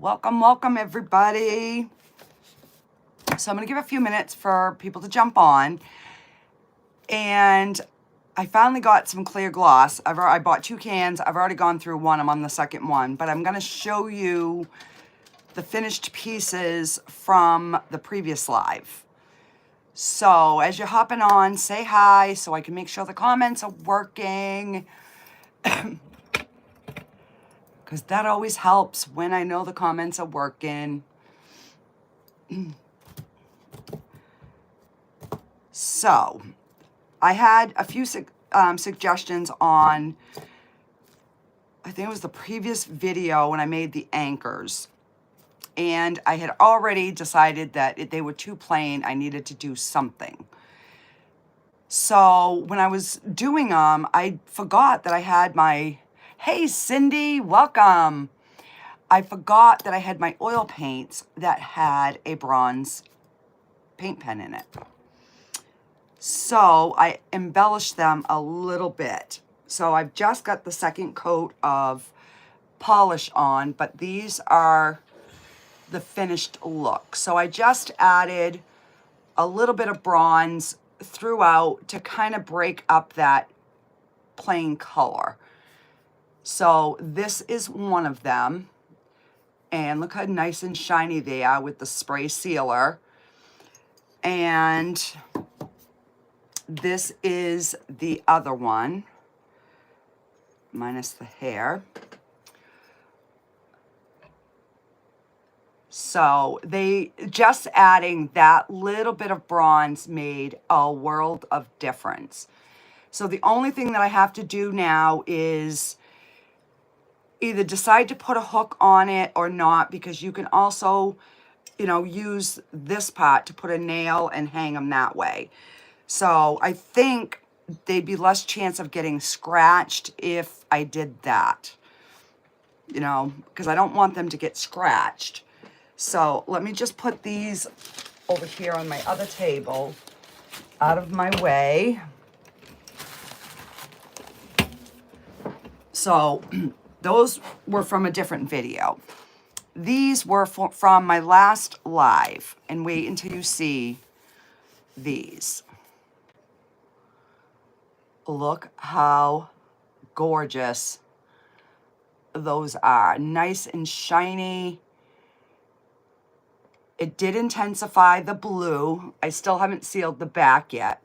Welcome, welcome everybody. So I'm going to give a few minutes for people to jump on. And I finally got some clear gloss. I bought 2 cans. I've already gone through one. I'm on the second one. But I'm going to show you the finished pieces from the previous live. So as you're hopping on, say hi so I can make sure the comments are working. Because that always helps when I know the comments are working. So I had a few suggestions on, I think it was the previous video when I made the anchors. And I had already decided that they were too plain. I needed to do something. So when I was doing them, I forgot that I had my, hey Cindy, welcome. I forgot that I had my oil paints that had a bronze paint pen in it. So I embellished them a little bit. So I've just got the second coat of polish on, but these are the finished look. So I just added a little bit of bronze throughout to kind of break up that plain color. So this is one of them. And look how nice and shiny they are with the spray sealer. And this is the other one, minus the hair. So they just adding that little bit of bronze made a world of difference. So the only thing that I have to do now is either decide to put a hook on it or not, because you can also, you know, use this part to put a nail and hang them that way. So I think they'd be less chance of getting scratched if I did that, you know, because I don't want them to get scratched. So let me just put these over here on my other table out of my way. So those were from a different video. These were from my last live, and wait until you see these. Look how gorgeous those are. Nice and shiny. It did intensify the blue. I still haven't sealed the back yet.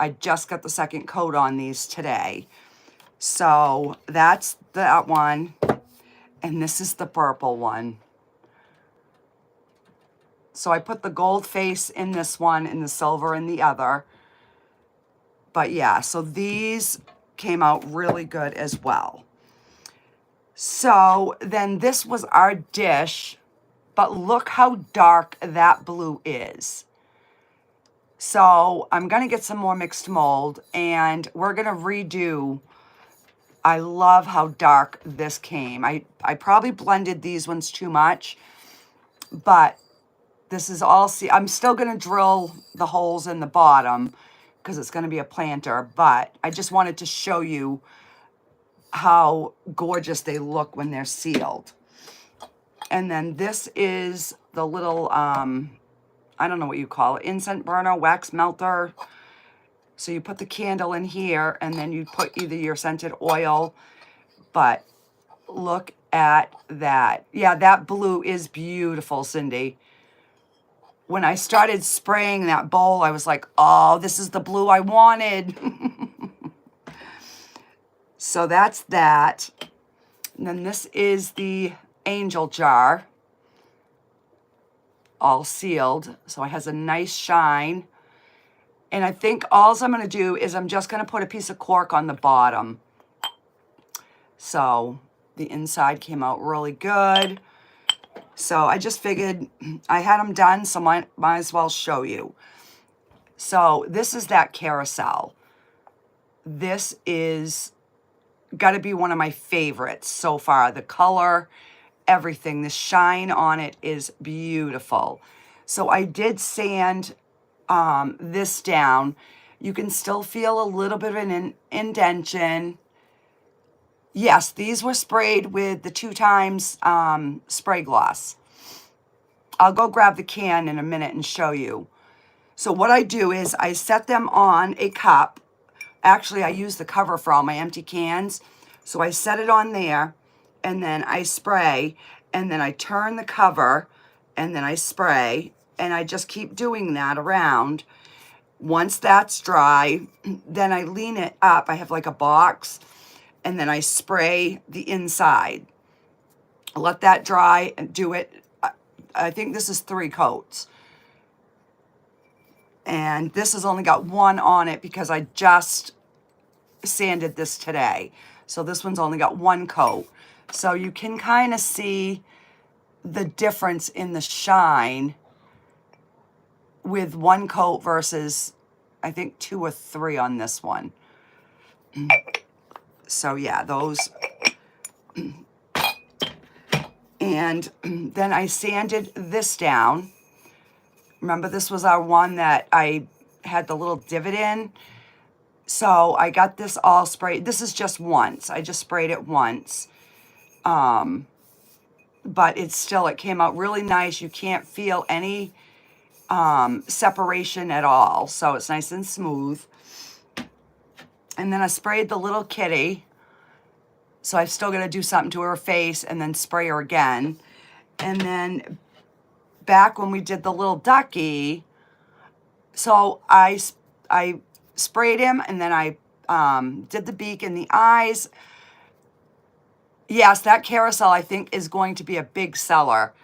I just got the second coat on these today. So that's that one. And this is the purple one. So I put the gold face in this one and the silver in the other. But yeah, so these came out really good as well. So then this was our dish. But look how dark that blue is. So I'm going to get some more mixed mold and we're going to redo. I love how dark this came. I probably blended these ones too much, but this is all, see, I'm still going to drill the holes in the bottom because it's going to be a planter, but I just wanted to show you how gorgeous they look when they're sealed. And then this is the little, I don't know what you call it, incense burner, wax melter. So you put the candle in here and then you put either your scented oil, but look at that. Yeah, that blue is beautiful, Cindy. When I started spraying that bowl, I was like, oh, this is the blue I wanted. So that's that. And then this is the angel jar, all sealed, so it has a nice shine. And I think all I'm going to do is I'm just going to put a piece of cork on the bottom. So the inside came out really good. So I just figured I had them done, so might as well show you. So this is that carousel. This is got to be one of my favorites so far. The color, everything, the shine on it is beautiful. So I did sand this down. You can still feel a little bit of an indentation. Yes, these were sprayed with the 2x spray gloss. I'll go grab the can in a minute and show you. So what I do is I set them on a cup. Actually, I use the cover for all my empty cans. So I set it on there, and then I spray, and then I turn the cover, and then I spray, and I just keep doing that around. Once that's dry, then I lean it up. I have like a box, and then I spray the inside. Let that dry and do it. I think this is 3 coats. And this has only got 1 on it because I just sanded this today. So this one's only got 1 coat. So you can kind of see the difference in the shine with 1 coat versus, I think, 2 or 3 on this one. So yeah, those. And then I sanded this down. Remember, this was our one that I had the little divot in. So I got this all sprayed. This is just once. I just sprayed it once. But it came out really nice. You can't feel any separation at all. So it's nice and smooth. And then I sprayed the little kitty. So I've still got to do something to her face and then spray her again. And then back when we did the little ducky, so I sprayed him, and then I did the beak and the eyes. Yes, that carousel I think is going to be a big seller.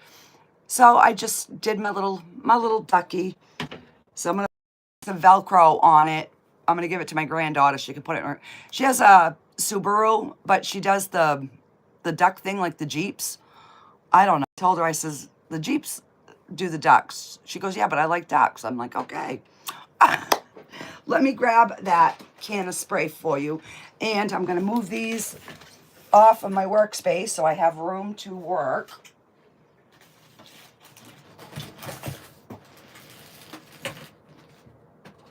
So I just did my little ducky. So I'm gonna put the Velcro on it. I'm gonna give it to my granddaughter. She can put it in her. She has a Subaru, but she does the duck thing like the Jeeps. I don't know. I told her, I says, the Jeeps do the ducks. She goes, yeah, but I like ducks. I'm like, okay. Let me grab that can of spray for you. And I'm going to move these off of my workspace so I have room to work.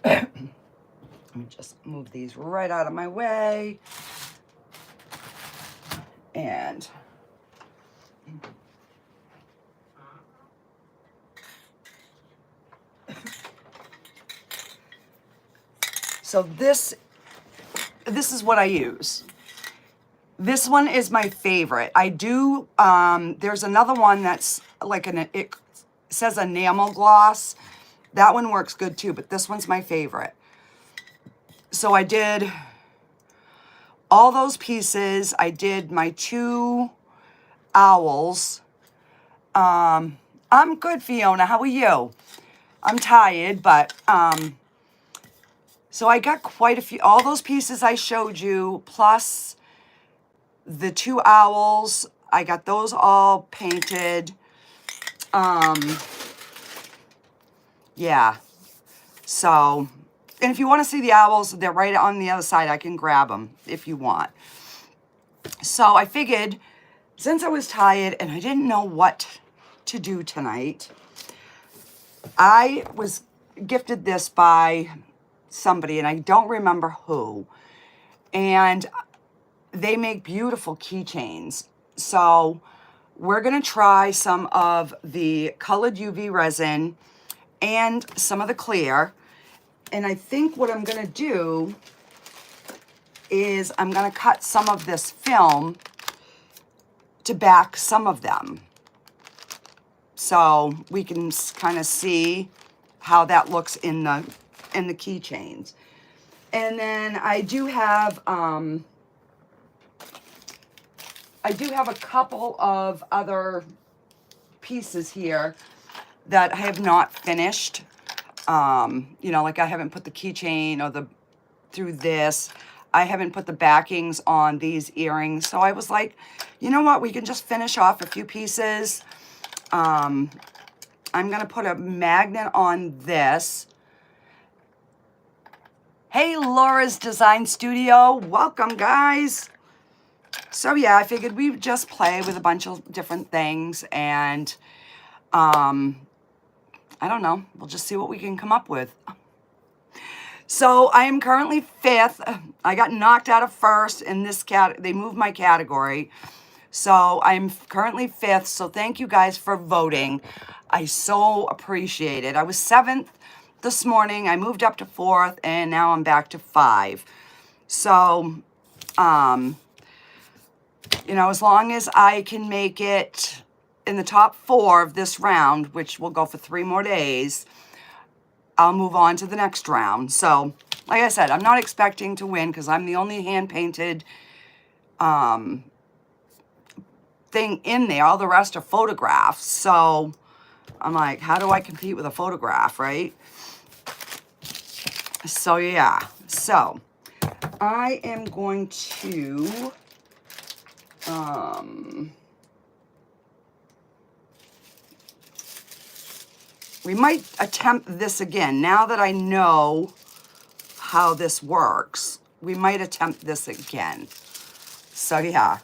Let me just move these right out of my way. And so this is what I use. This one is my favorite. I do, there's another one that's like it says enamel gloss. That one works good too, but this one's my favorite. So I did all those pieces. I did my 2 owls. I'm good, Fiona. How are you? I'm tired, but so I got quite a few. All those pieces I showed you, plus the 2 owls, I got those all painted. Yeah. So, and if you want to see the owls, they're right on the other side. I can grab them if you want. So I figured, since I was tired and I didn't know what to do tonight, I was gifted this by somebody, and I don't remember who. And they make beautiful keychains. So we're going to try some of the colored UV resin and some of the clear. And I think what I'm going to do is I'm going to cut some of this film to back some of them, so we can kind of see how that looks in the keychains. And then I do have a couple of other pieces here that I have not finished. You know, like I haven't put the keychain or through this. I haven't put the backings on these earrings. So I was like, you know what? We can just finish off a few pieces. I'm going to put a magnet on this. Hey, Laura's Design Studio. Welcome, guys. So yeah, I figured we'd just play with a bunch of different things, and I don't know. We'll just see what we can come up with. So I am currently 5th. I got knocked out of 1st in this they moved my category. So I'm currently 5th. So thank you guys for voting. I so appreciate it. I was 7th this morning. I moved up to 4th and now I'm back to 5. So, you know, as long as I can make it in the top 4 of this round, which will go for 3 more days, I'll move on to the next round. So, like I said, I'm not expecting to win because I'm the only hand-painted thing in there. All the rest are photographs. So, I'm like, how do I compete with a photograph, right? So, yeah. So, I am going to... we might attempt this again. Now that I know how this works, we might attempt this again. So yeah.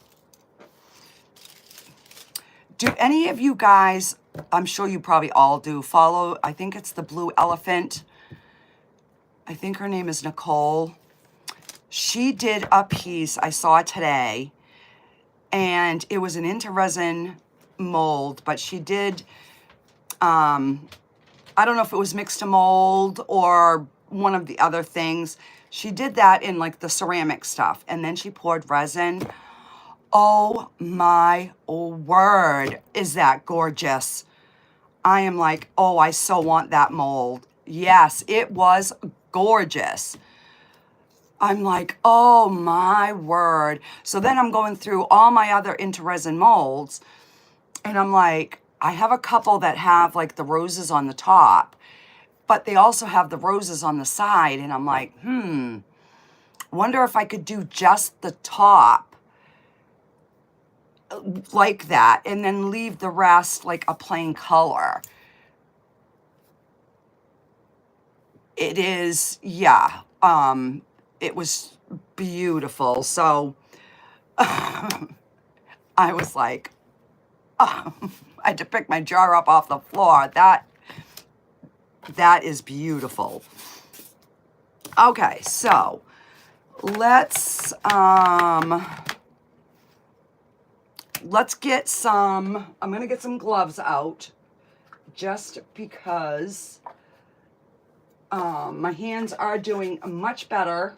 Do any of you guys, I'm sure you probably all do, follow, I think it's the Blue Elephant. I think her name is Nicole. She did a piece I saw today, and it was an IntoResin mold, but she did, I don't know if it was mixed to mold or one of the other things. She did that in like the ceramic stuff, and then she poured resin. Oh my word, is that gorgeous. I am like, oh, I so want that mold. Yes, it was gorgeous. I'm like, oh my word. So then I'm going through all my other IntoResin molds, and I'm like, I have a couple that have like the roses on the top, but they also have the roses on the side. And I'm like, wonder if I could do just the top like that and then leave the rest like a plain color. It is, yeah, it was beautiful. So I was like, I had to pick my jar up off the floor. That is beautiful. Okay, so let's get some, I'm gonna get some gloves out just because my hands are doing much better.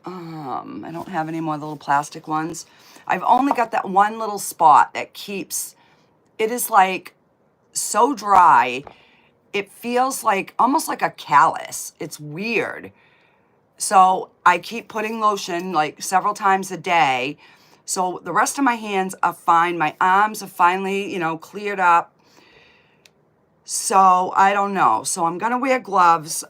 I don't have any more little plastic ones. I've only got that one little spot that keeps, it is like so dry. It feels like almost like a callus. It's weird. So I keep putting lotion like several times a day. So the rest of my hands are fine. My arms are finally, you know, cleared up. So I don't know. So I'm going to wear gloves.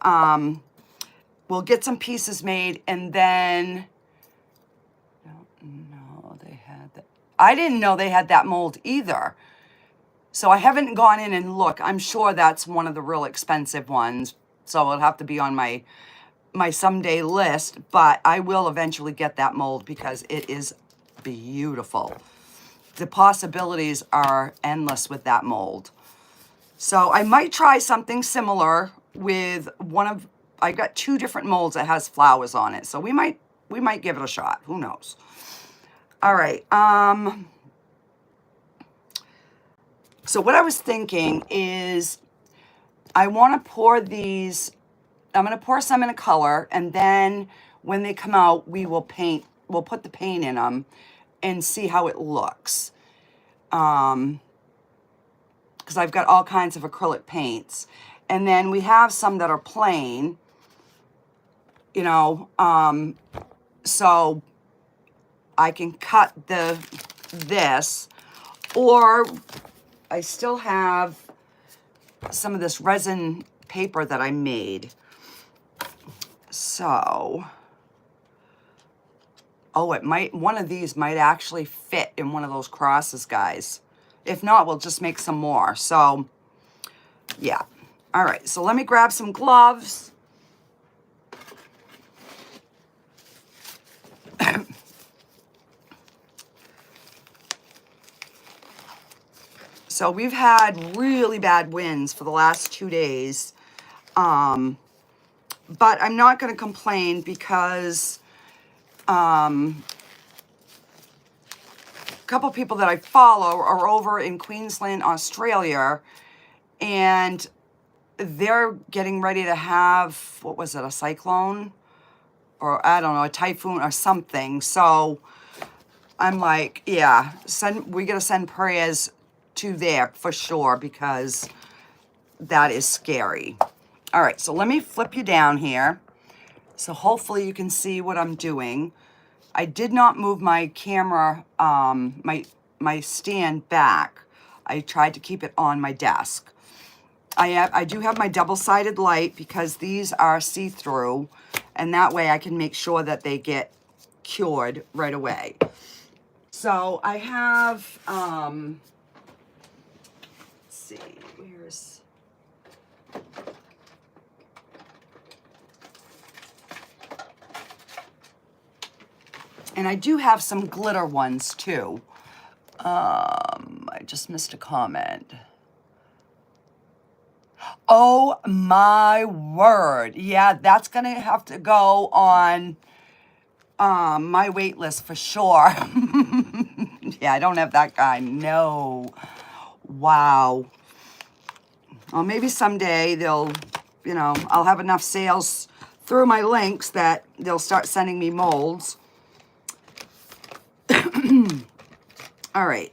We'll get some pieces made, and then I don't know, they had that. I didn't know they had that mold either. So I haven't gone in and looked. I'm sure that's one of the real expensive ones. So it'll have to be on my someday list, but I will eventually get that mold because it is beautiful. The possibilities are endless with that mold. So I might try something similar with one of, I got 2 different molds that has flowers on it. So we might give it a shot. Who knows? All right. So what I was thinking is I want to pour these, I'm going to pour some in a color, and then when they come out, we will paint, we'll put the paint in them and see how it looks. Because I've got all kinds of acrylic paints. And then we have some that are plain, you know, so I can cut this, or I still have some of this resin paper that I made. So, oh, it might, one of these might actually fit in one of those crosses, guys. If not, we'll just make some more. So, yeah. All right, so let me grab some gloves. So we've had really bad winds for the last 2 days. But I'm not going to complain because a couple people that I follow are over in Queensland, Australia, and they're getting ready to have, what was it, a cyclone? Or I don't know, a typhoon or something. So I'm like, yeah, we got to send prayers to there for sure, because that is scary. All right, so let me flip you down here. So hopefully you can see what I'm doing. I did not move my camera, my stand back. I tried to keep it on my desk. I do have my double-sided light because these are see-through, and that way I can make sure that they get cured right away. So I have, let's see, where's, and I do have some glitter ones too. I just missed a comment. Oh my word. Yeah, that's gonna have to go on my wait list for sure. Yeah, I don't have that kind. No. Wow. Well, maybe someday they'll, you know, I'll have enough sales through my links that they'll start sending me molds. All right.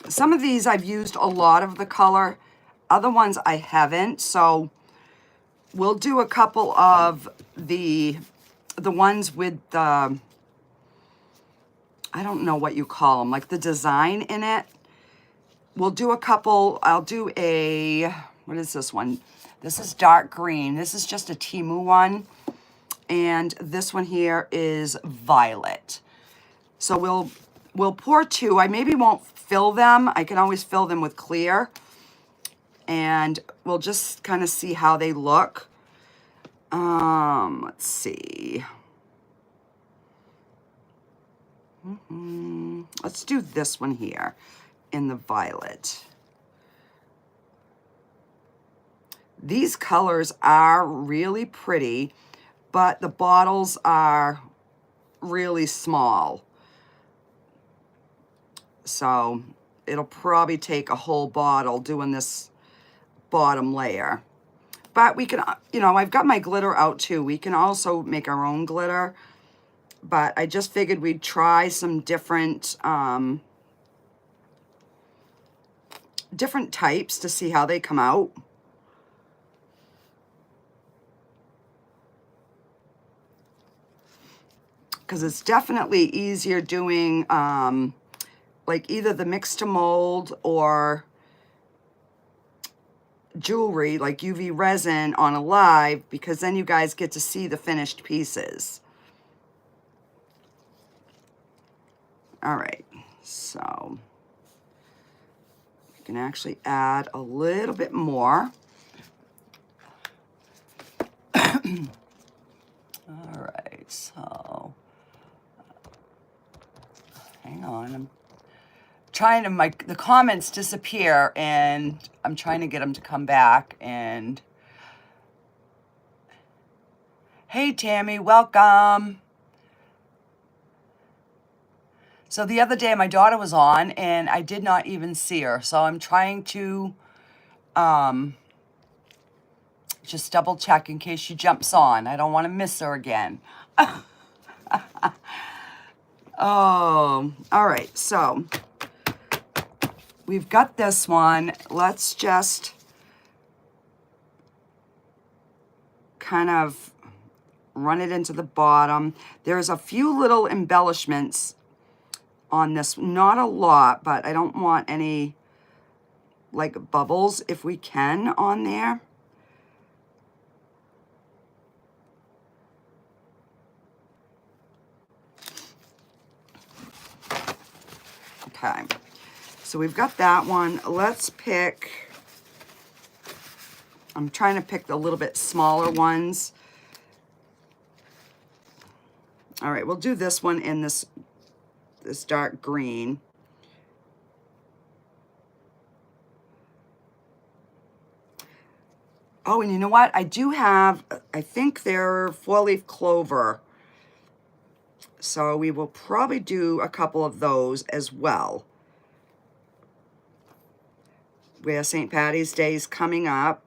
Some of these I've used a lot of the color. Other ones I haven't. So we'll do a couple of the ones with the, I don't know what you call them, like the design in it. We'll do a couple. I'll do a, what is this one? This is dark green. This is just a Temu one. And this one here is violet. So we'll pour two. I maybe won't fill them. I can always fill them with clear. And we'll just kind of see how they look. Let's see. Let's do this one here in the violet. These colors are really pretty, but the bottles are really small. So it'll probably take a whole bottle doing this bottom layer. But we can, you know, I've got my glitter out too. We can also make our own glitter. But I just figured we'd try some different different types to see how they come out. Because it's definitely easier doing like either the mix to mold or jewelry like UV resin on a live, because then you guys get to see the finished pieces. All right, so you can actually add a little bit more. All right, so hang on, I'm trying to, the comments disappear and I'm trying to get them to come back. And hey Tammy, welcome. So the other day my daughter was on and I did not even see her, so I'm trying to just double check in case she jumps on. I don't want to miss her again. Oh, all right, so we've got this one. Let's just kind of run it into the bottom. There's a few little embellishments on this, not a lot, but I don't want any like bubbles if we can on there. Okay, so we've got that one. Let's pick, I'm trying to pick the little bit smaller ones. All right, we'll do this one in this dark green. Oh, and you know what? I do have, I think they're 4-leaf clover. So we will probably do a couple of those as well. Where St. Patty's Day is coming up.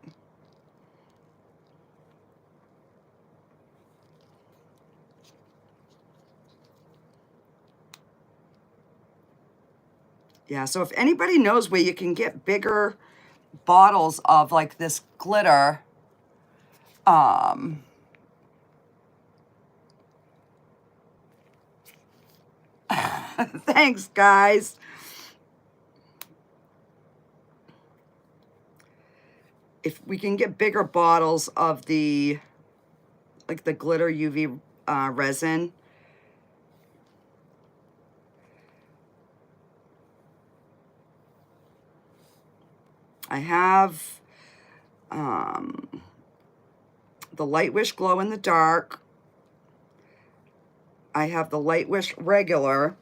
Yeah, so if anybody knows where you can get bigger bottles of like this glitter, thanks guys. If we can get bigger bottles of the, like the glitter UV resin, I have the Light Wish Glow in the Dark. I have the Light Wish regular.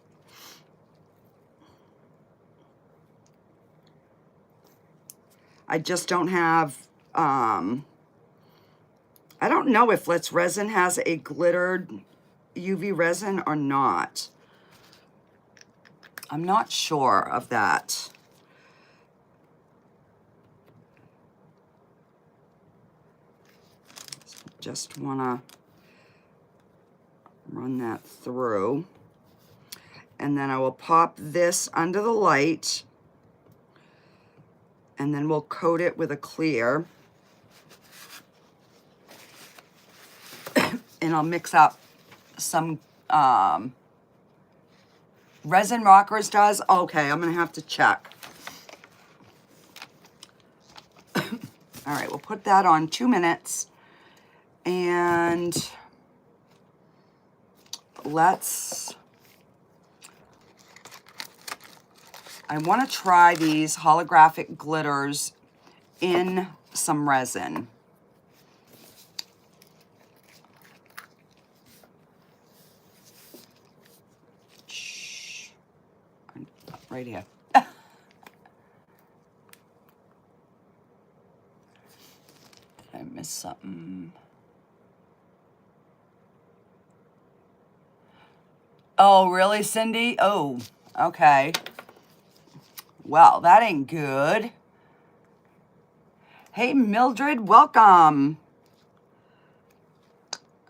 I just don't have, I don't know if Let's Resin has a glittered UV resin or not. I'm not sure of that. Just wanna run that through. And then I will pop this under the light, and then we'll coat it with a clear. And I'll mix up some Resin Rockers does. Okay, I'm gonna have to check. All right, we'll put that on 2 minutes, and I want to try these holographic glitters in some resin. Shh. Right here. Did I miss something? Oh, really, Cindy? Oh, okay. Well, that ain't good. Hey, Mildred, welcome.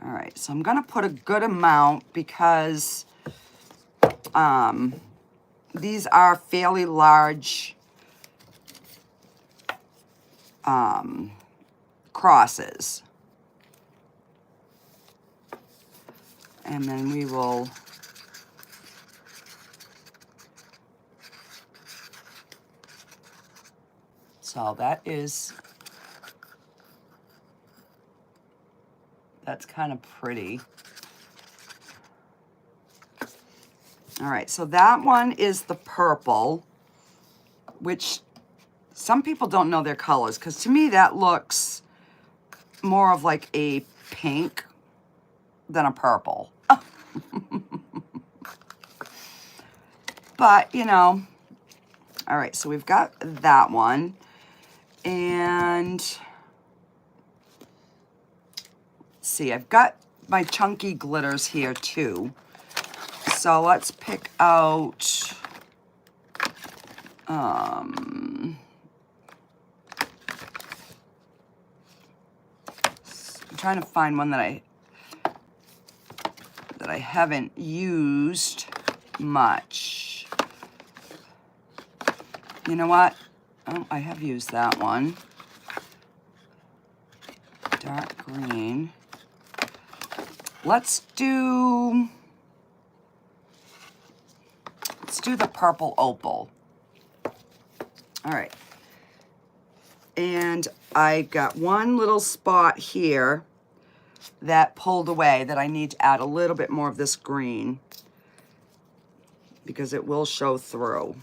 All right, so I'm gonna put a good amount because these are fairly large crosses. And then we will so that's kind of pretty. All right, so that one is the purple, which some people don't know their colors, because to me that looks more of like a pink than a purple. But, you know, all right, so we've got that one. And let's see, I've got my chunky glitters here too. So let's pick out, I'm trying to find one that I haven't used much. You know what? Oh, I have used that one. Dark green. Let's do the purple opal. All right. And I got one little spot here that pulled away that I need to add a little bit more of this green because it will show through.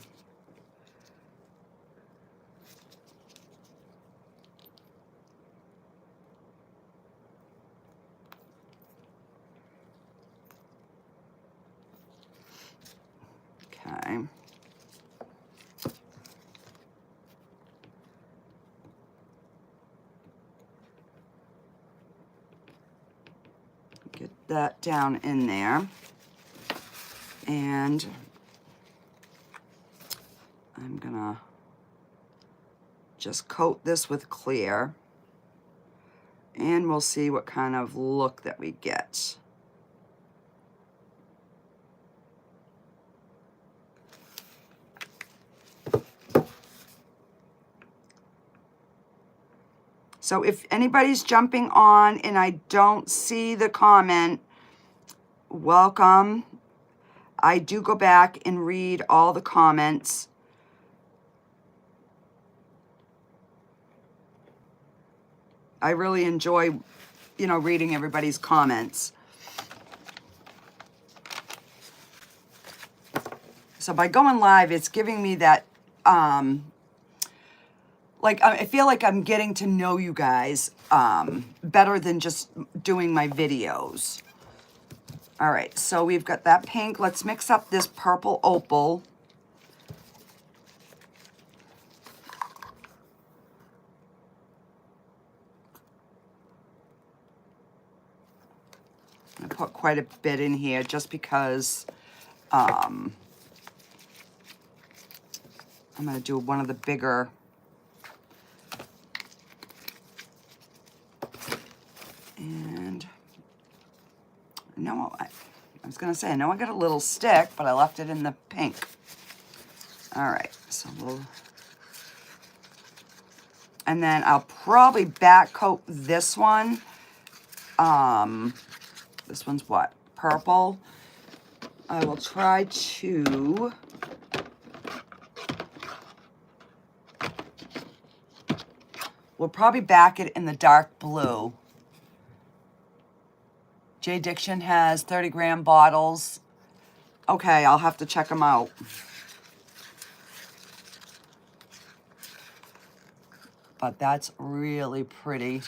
Okay. that down in there. And I'm gonna just coat this with clear, and we'll see what kind of look that we get. So if anybody's jumping on and I don't see the comment, welcome. I do go back and read all the comments. I really enjoy, you know, reading everybody's comments. So by going live, it's giving me that, like, I feel like I'm getting to know you guys better than just doing my videos. All right, so we've got that pink. Let's mix up this purple opal. I put quite a bit in here just because I'm going to do one of the bigger. And no, I was going to say, I know I got a little stick, but I left it in the pink. All right, so we'll, and then I'll probably back coat this one. This one's what? Purple. I will try to we'll probably back it in the dark blue. J Diction has 30-gram bottles. Okay, I'll have to check them out. But that's really pretty.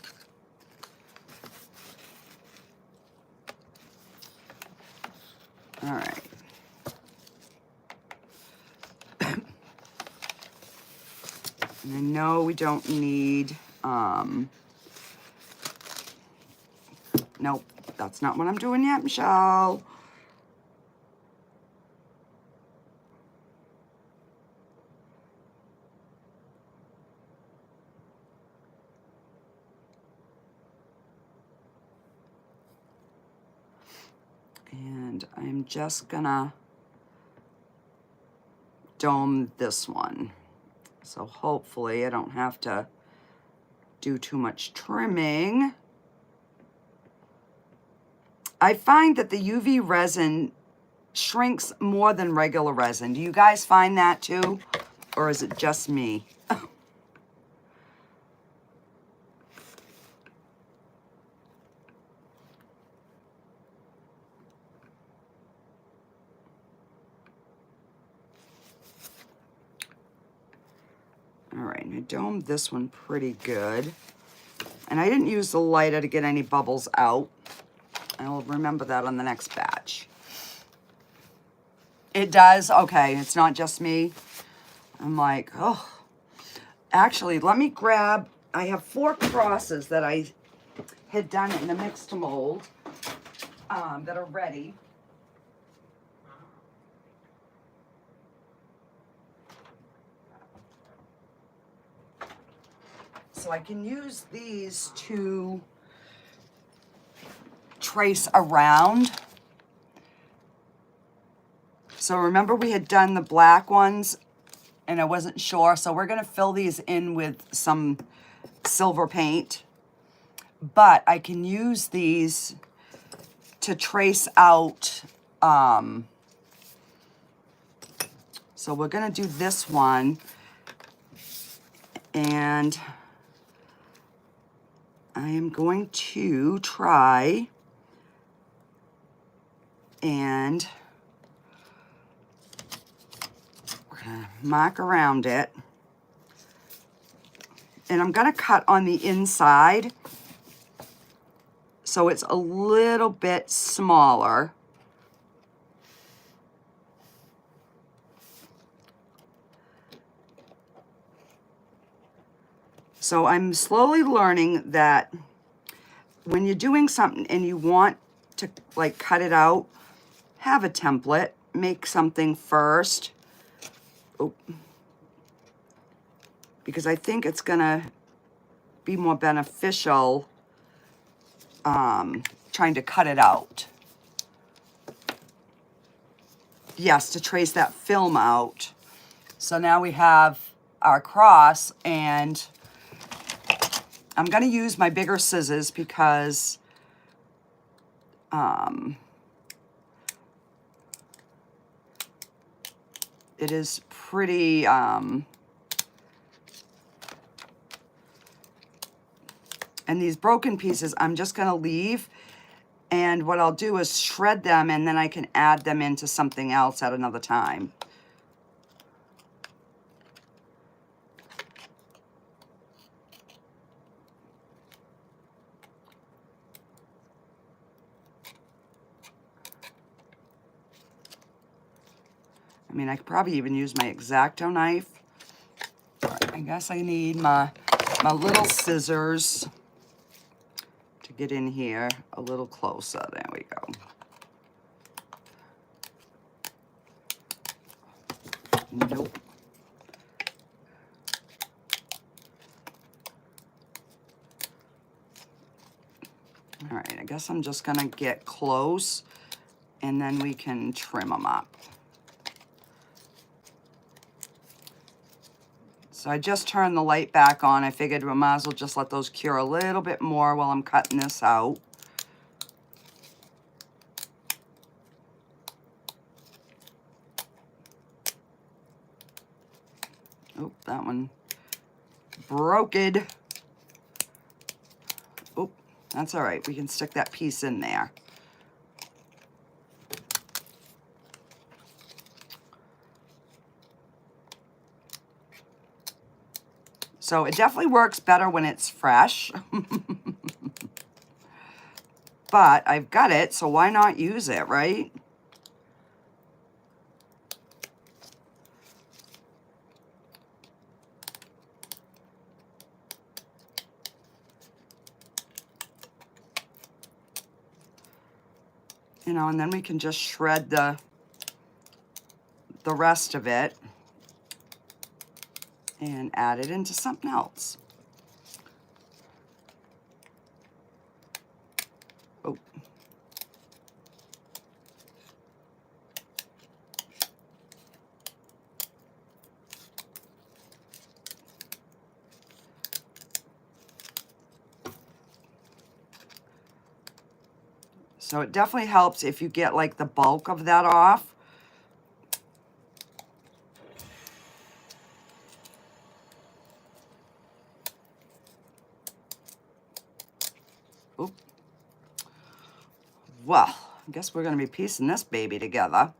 All right. And I know we don't need, nope, that's not what I'm doing yet, Michelle. And I'm just gonna dome this one. So hopefully I don't have to do too much trimming. I find that the UV resin shrinks more than regular resin. Do you guys find that too? Or is it just me? All right, and I domed this one pretty good. And I didn't use the lighter to get any bubbles out. I will remember that on the next batch. It does? Okay, it's not just me. I'm like, oh. Actually, let me grab, I have 4 crosses that I had done in the mixed mold that are ready. So I can use these to trace around. So remember we had done the black ones and I wasn't sure. So we're gonna fill these in with some silver paint. But I can use these to trace out. So we're gonna do this one. And I am going to try and we're gonna mark around it. And I'm gonna cut on the inside so it's a little bit smaller. So I'm slowly learning that when you're doing something and you want to like cut it out, have a template, make something first. Oh, because I think it's gonna be more beneficial trying to cut it out. Yes, to trace that film out. So now we have our cross, and I'm gonna use my bigger scissors because it is pretty, and these broken pieces I'm just gonna leave, and what I'll do is shred them, and then I can add them into something else at another time. I mean, I could probably even use my X-Acto knife. I guess I need my little scissors to get in here a little closer. There we go. Nope. All right, I guess I'm just gonna get close, and then we can trim them up. So I just turned the light back on. I figured we might as well just let those cure a little bit more while I'm cutting this out. Oh, that one broke it. Oh, that's all right. We can stick that piece in there. So it definitely works better when it's fresh. But I've got it, so why not use it, right? You know, and then we can just shred the rest of it and add it into something else. Oh. So it definitely helps if you get like the bulk of that off. Oop. Well, I guess we're going to be piecing this baby together.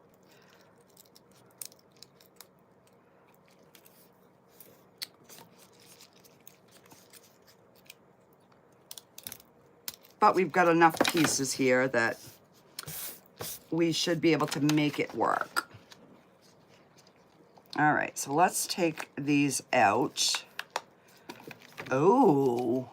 But we've got enough pieces here that we should be able to make it work. All right, so let's take these out. Oh,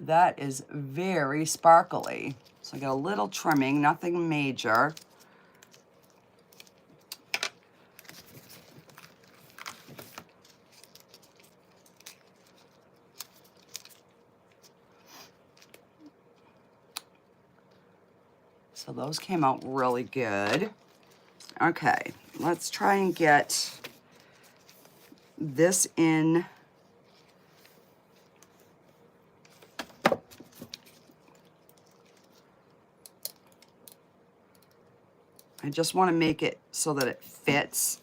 that is very sparkly. So I got a little trimming, nothing major. So those came out really good. Okay, let's try and get this in. I just want to make it so that it fits.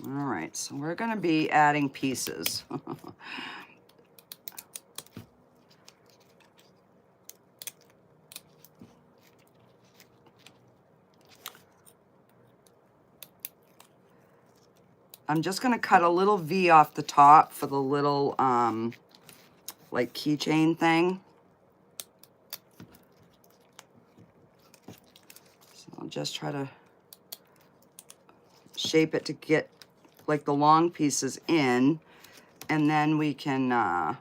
All right, so we're going to be adding pieces. I'm just going to cut a little V off the top for the little, like, keychain thing. So I'll just try to shape it to get, like, the long pieces in, and then we can, all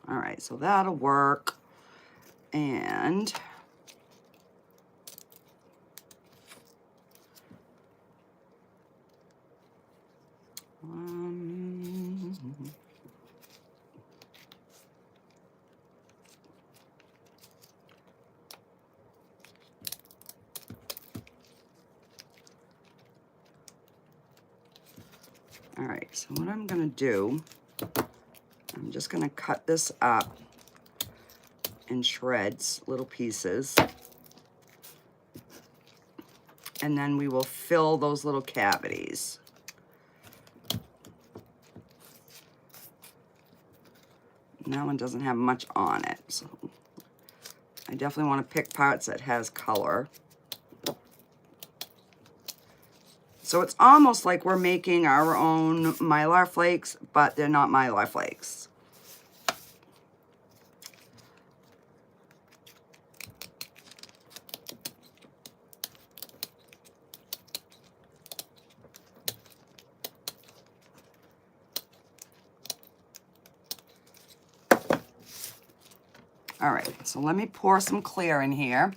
right, so that'll work. And all right, so what I'm gonna do, I'm just gonna cut this up in shreds, little pieces, and then we will fill those little cavities. And that one doesn't have much on it, so I definitely want to pick parts that has color. So it's almost like we're making our own Mylar flakes, but they're not Mylar flakes. All right, so let me pour some clear in here.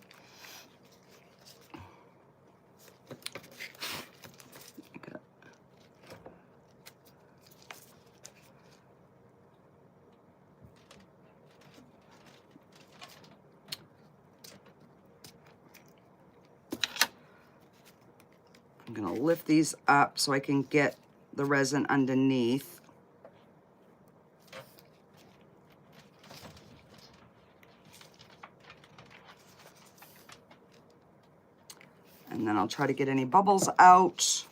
I'm gonna lift these up so I can get the resin underneath. And then I'll try to get any bubbles out.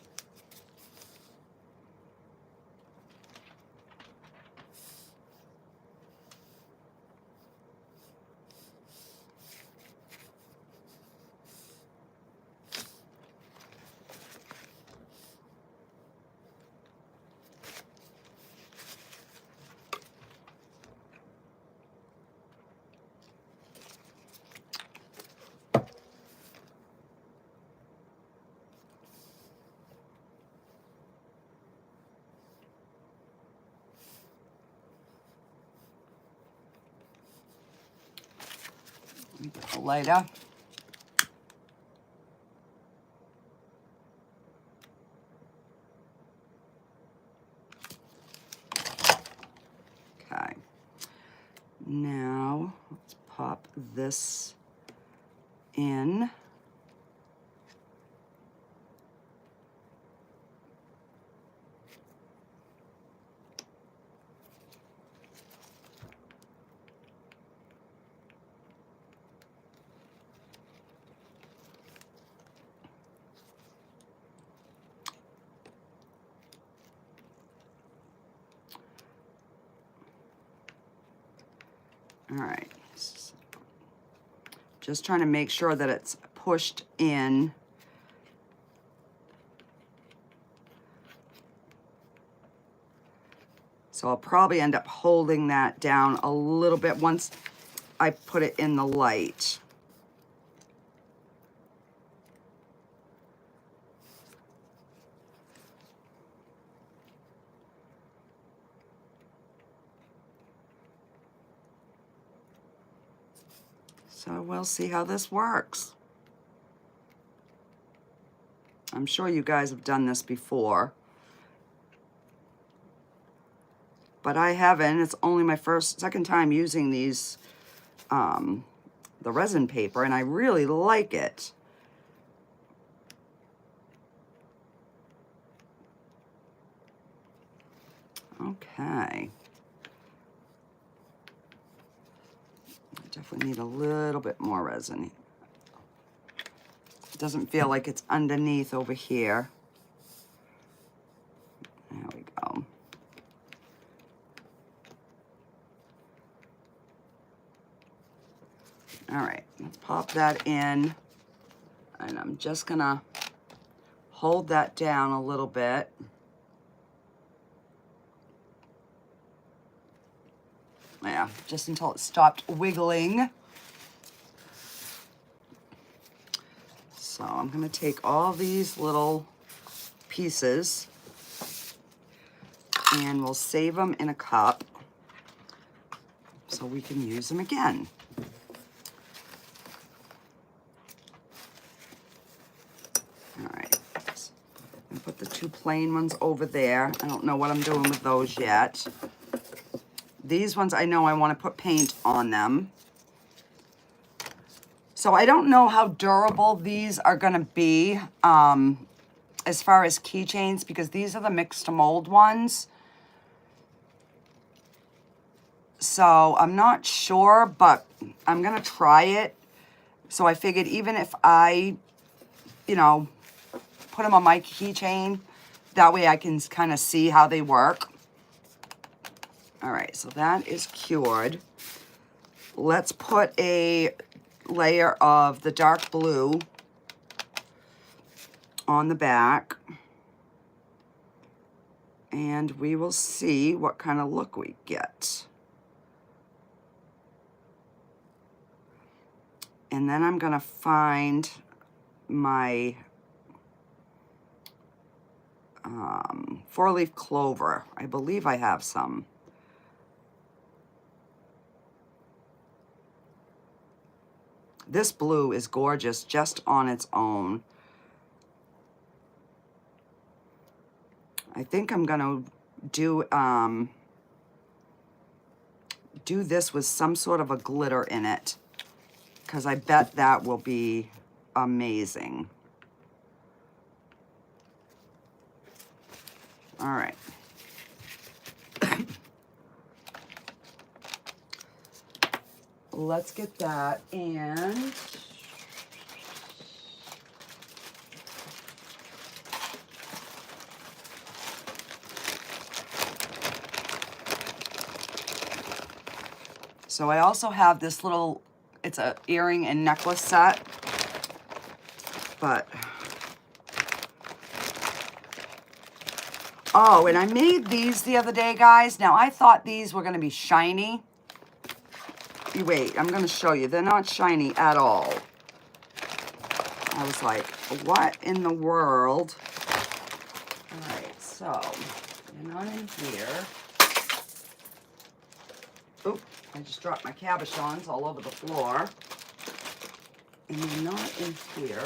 A lighter. Okay. Now let's pop this in. All right, just trying to make sure that it's pushed in. So I'll probably end up holding that down a little bit once I put it in the light. So we'll see how this works. I'm sure you guys have done this before, but I haven't. It's only my second time using these, the resin paper, and I really like it. Okay. Definitely need a little bit more resin. It doesn't feel like it's underneath over here. There we go. All right, let's pop that in. And I'm just gonna hold that down a little bit. Yeah, just until it stopped wiggling. So I'm gonna take all these little pieces and we'll save them in a cup so we can use them again. All right, I'm gonna put the two plain ones over there. I don't know what I'm doing with those yet. These ones I know I want to put paint on them. So I don't know how durable these are gonna be as far as keychains, because these are the mix to mold ones. So I'm not sure, but I'm gonna try it. So I figured even if I, you know, put them on my keychain, that way I can kind of see how they work. All right, so that is cured. Let's put a layer of the dark blue on the back. And we will see what kind of look we get. And then I'm gonna find my 4-leaf clover. I believe I have some. This blue is gorgeous just on its own. I think I'm gonna do this with some sort of a glitter in it, because I bet that will be amazing. All right. Let's get that, and so I also have this little, it's a earring and necklace set, but oh, and I made these the other day, guys. Now I thought these were gonna be shiny. Wait, I'm gonna show you. They're not shiny at all. I was like, what in the world? All right, so they're not in here. Oop, I just dropped my cabochons all over the floor. And they're not in here.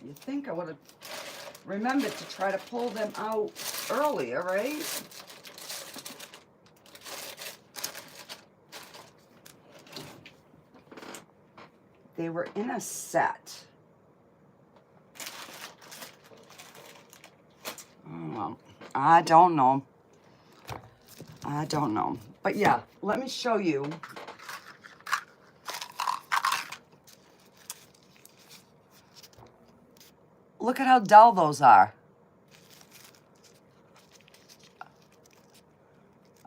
You'd think I would have remembered to try to pull them out earlier, right? They were in a set. Oh, I don't know. I don't know. But yeah, let me show you. Look at how dull those are.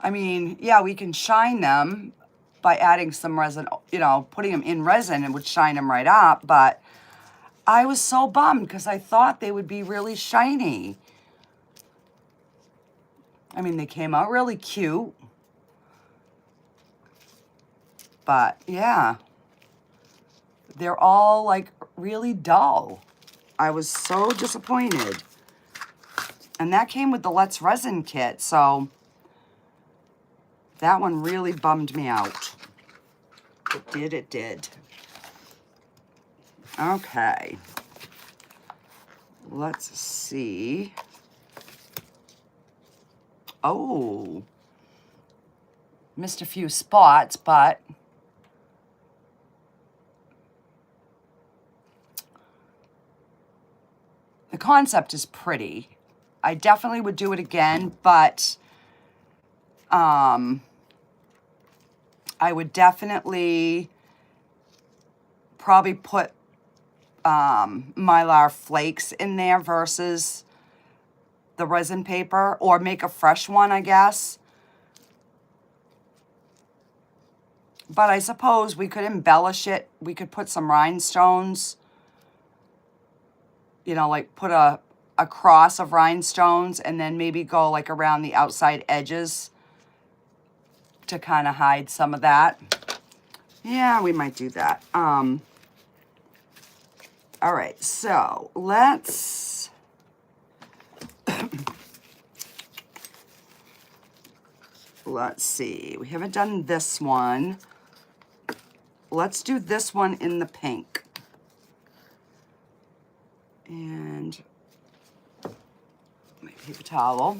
I mean, yeah, we can shine them by adding some resin, you know, putting them in resin, and would shine them right up, but I was so bummed because I thought they would be really shiny. I mean, they came out really cute, but yeah, they're all like really dull. I was so disappointed. And that came with the Let's Resin kit, so that one really bummed me out. It did, it did. Okay. Let's see. Oh. Missed a few spots, but the concept is pretty. I definitely would do it again, but I would definitely probably put Mylar flakes in there versus the resin paper, or make a fresh one, I guess. But I suppose we could embellish it. We could put some rhinestones, you know, like put a cross of rhinestones and then maybe go like around the outside edges to kind of hide some of that. Yeah, we might do that. All right, so let's let's see. We haven't done this one. Let's do this one in the pink. And my paper towel.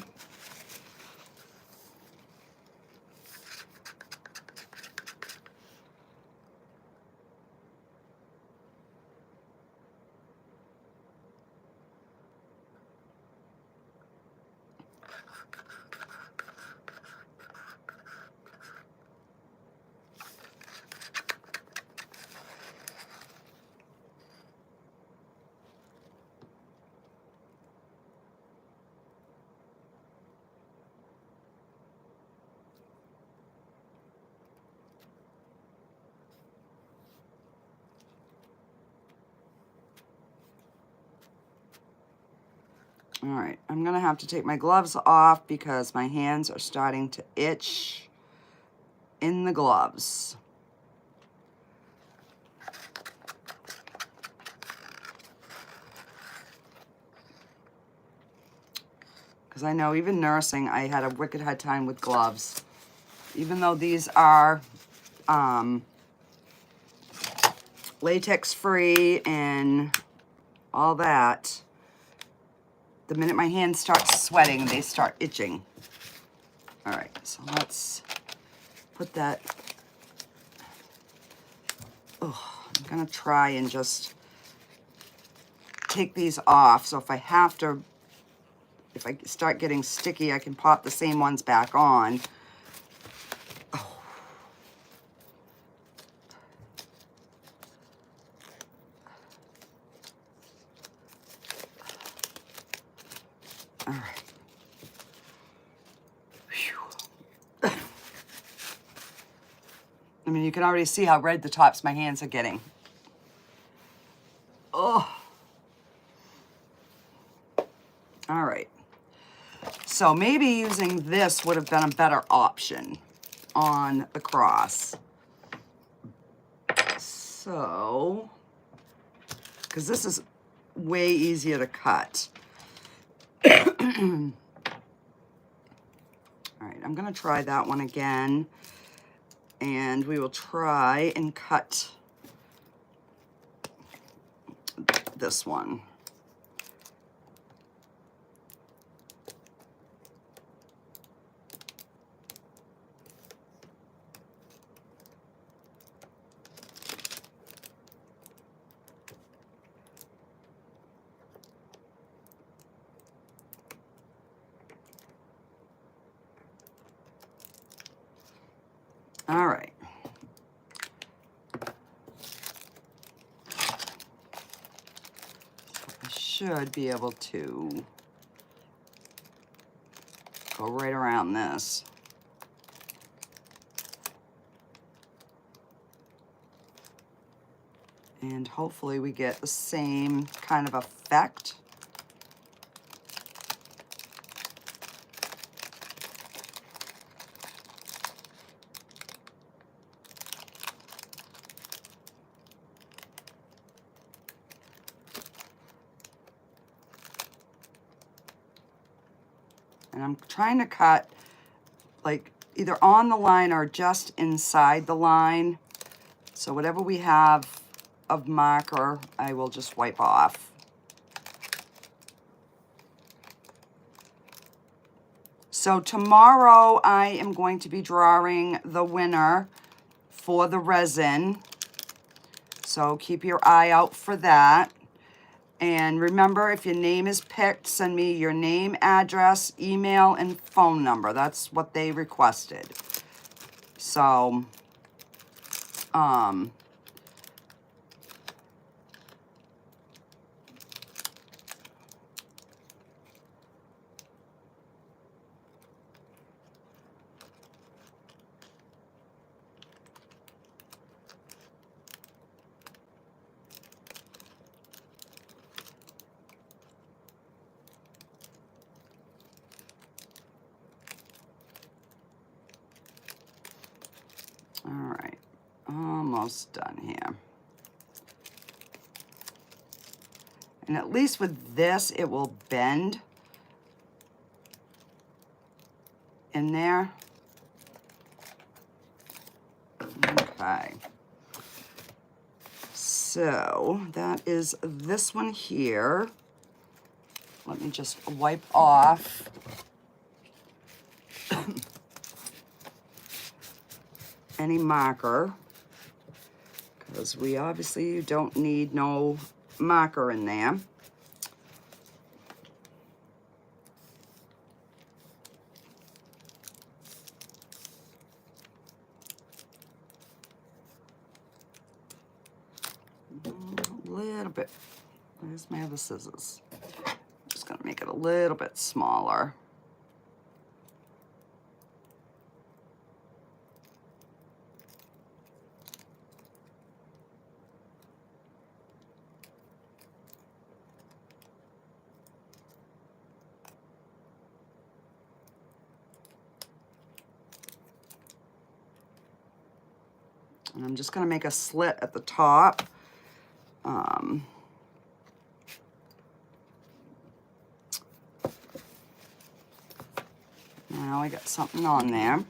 All right, I'm gonna have to take my gloves off because my hands are starting to itch in the gloves. Because I know even nursing, I had a wicked hard time with gloves. Even though these are latex free and all that, the minute my hands start sweating, they start itching. All right, so let's put that. Oh, I'm gonna try and just take these off. So if I have to, if I start getting sticky, I can pop the same ones back on. Oh. All right. I mean, you can already see how red the tops of my hands are getting. Oh. All right. So maybe using this would have been a better option on the cross. So, because this is way easier to cut. All right, I'm gonna try that one again. And we will try and cut this one. All right. I should be able to go right around this. And hopefully we get the same kind of effect. And I'm trying to cut like either on the line or just inside the line. So whatever we have of marker, I will just wipe off. So tomorrow I am going to be drawing the winner for the resin. So keep your eye out for that. And remember, if your name is picked, send me your name, address, email, and phone number. That's what they requested. So, Almost done here. And at least with this, it will bend in there. Okay. So that is this one here. Let me just wipe off any marker, because we obviously don't need no marker in there. A little bit. Where's my other scissors? Just gonna make it a little bit smaller. And I'm just gonna make a slit at the top. Now I got something on there.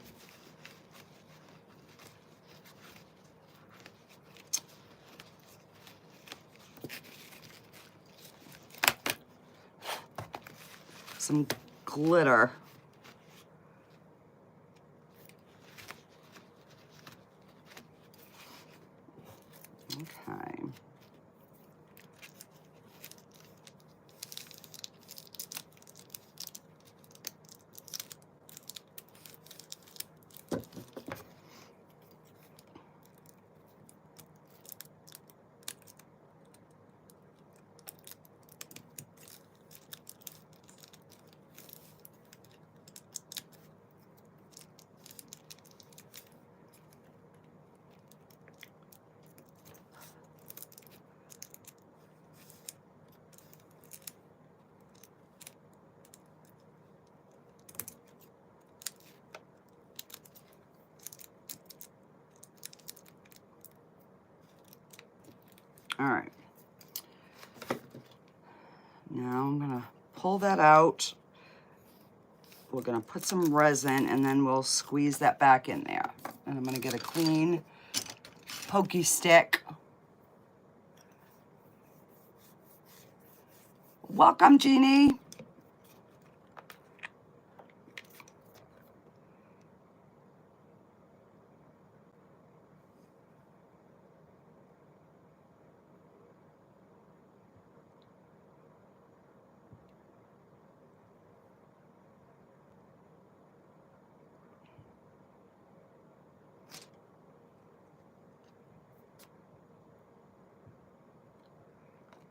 Some glitter. Okay. All right. Now I'm gonna pull that out. We're gonna put some resin and then we'll squeeze that back in there. And I'm gonna get a clean pokey stick. Welcome, Jeannie.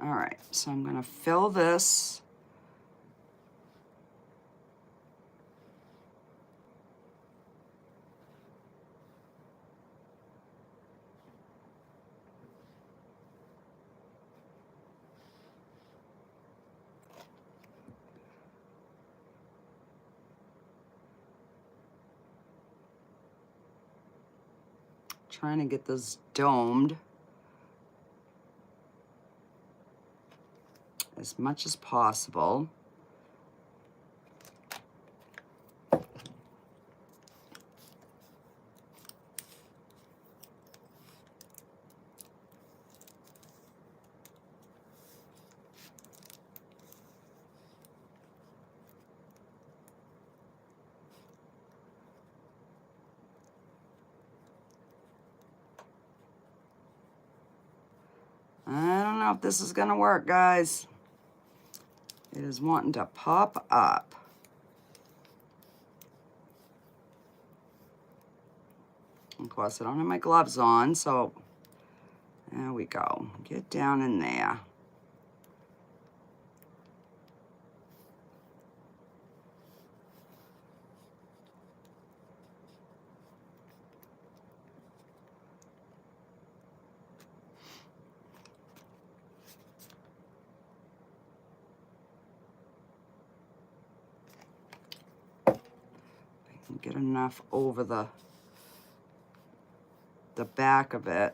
All right, so I'm gonna fill this. Trying to get this domed as much as possible. I don't know if this is gonna work, guys. It is wanting to pop up. Of course, I don't have my gloves on, so there we go. Get down in there. Get enough over the the back of it.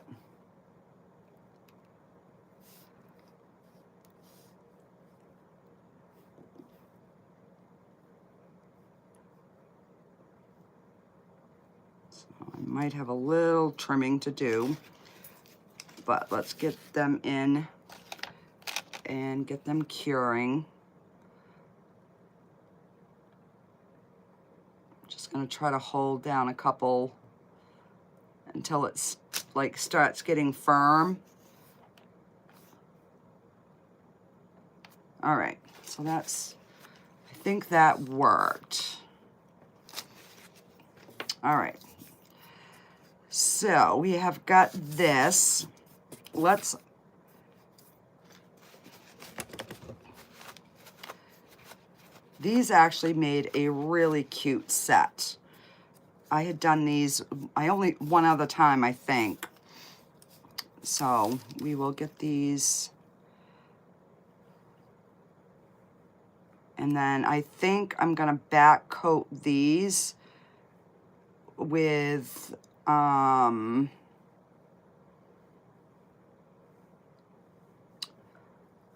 So I might have a little trimming to do, but let's get them in and get them curing. Just gonna try to hold down a couple until it's like starts getting firm. All right, so that's, I think that worked. All right, so we have got this. Let's, these actually made a really cute set. I had done these, I only one other time, I think. So we will get these. And then I think I'm gonna back coat these with, I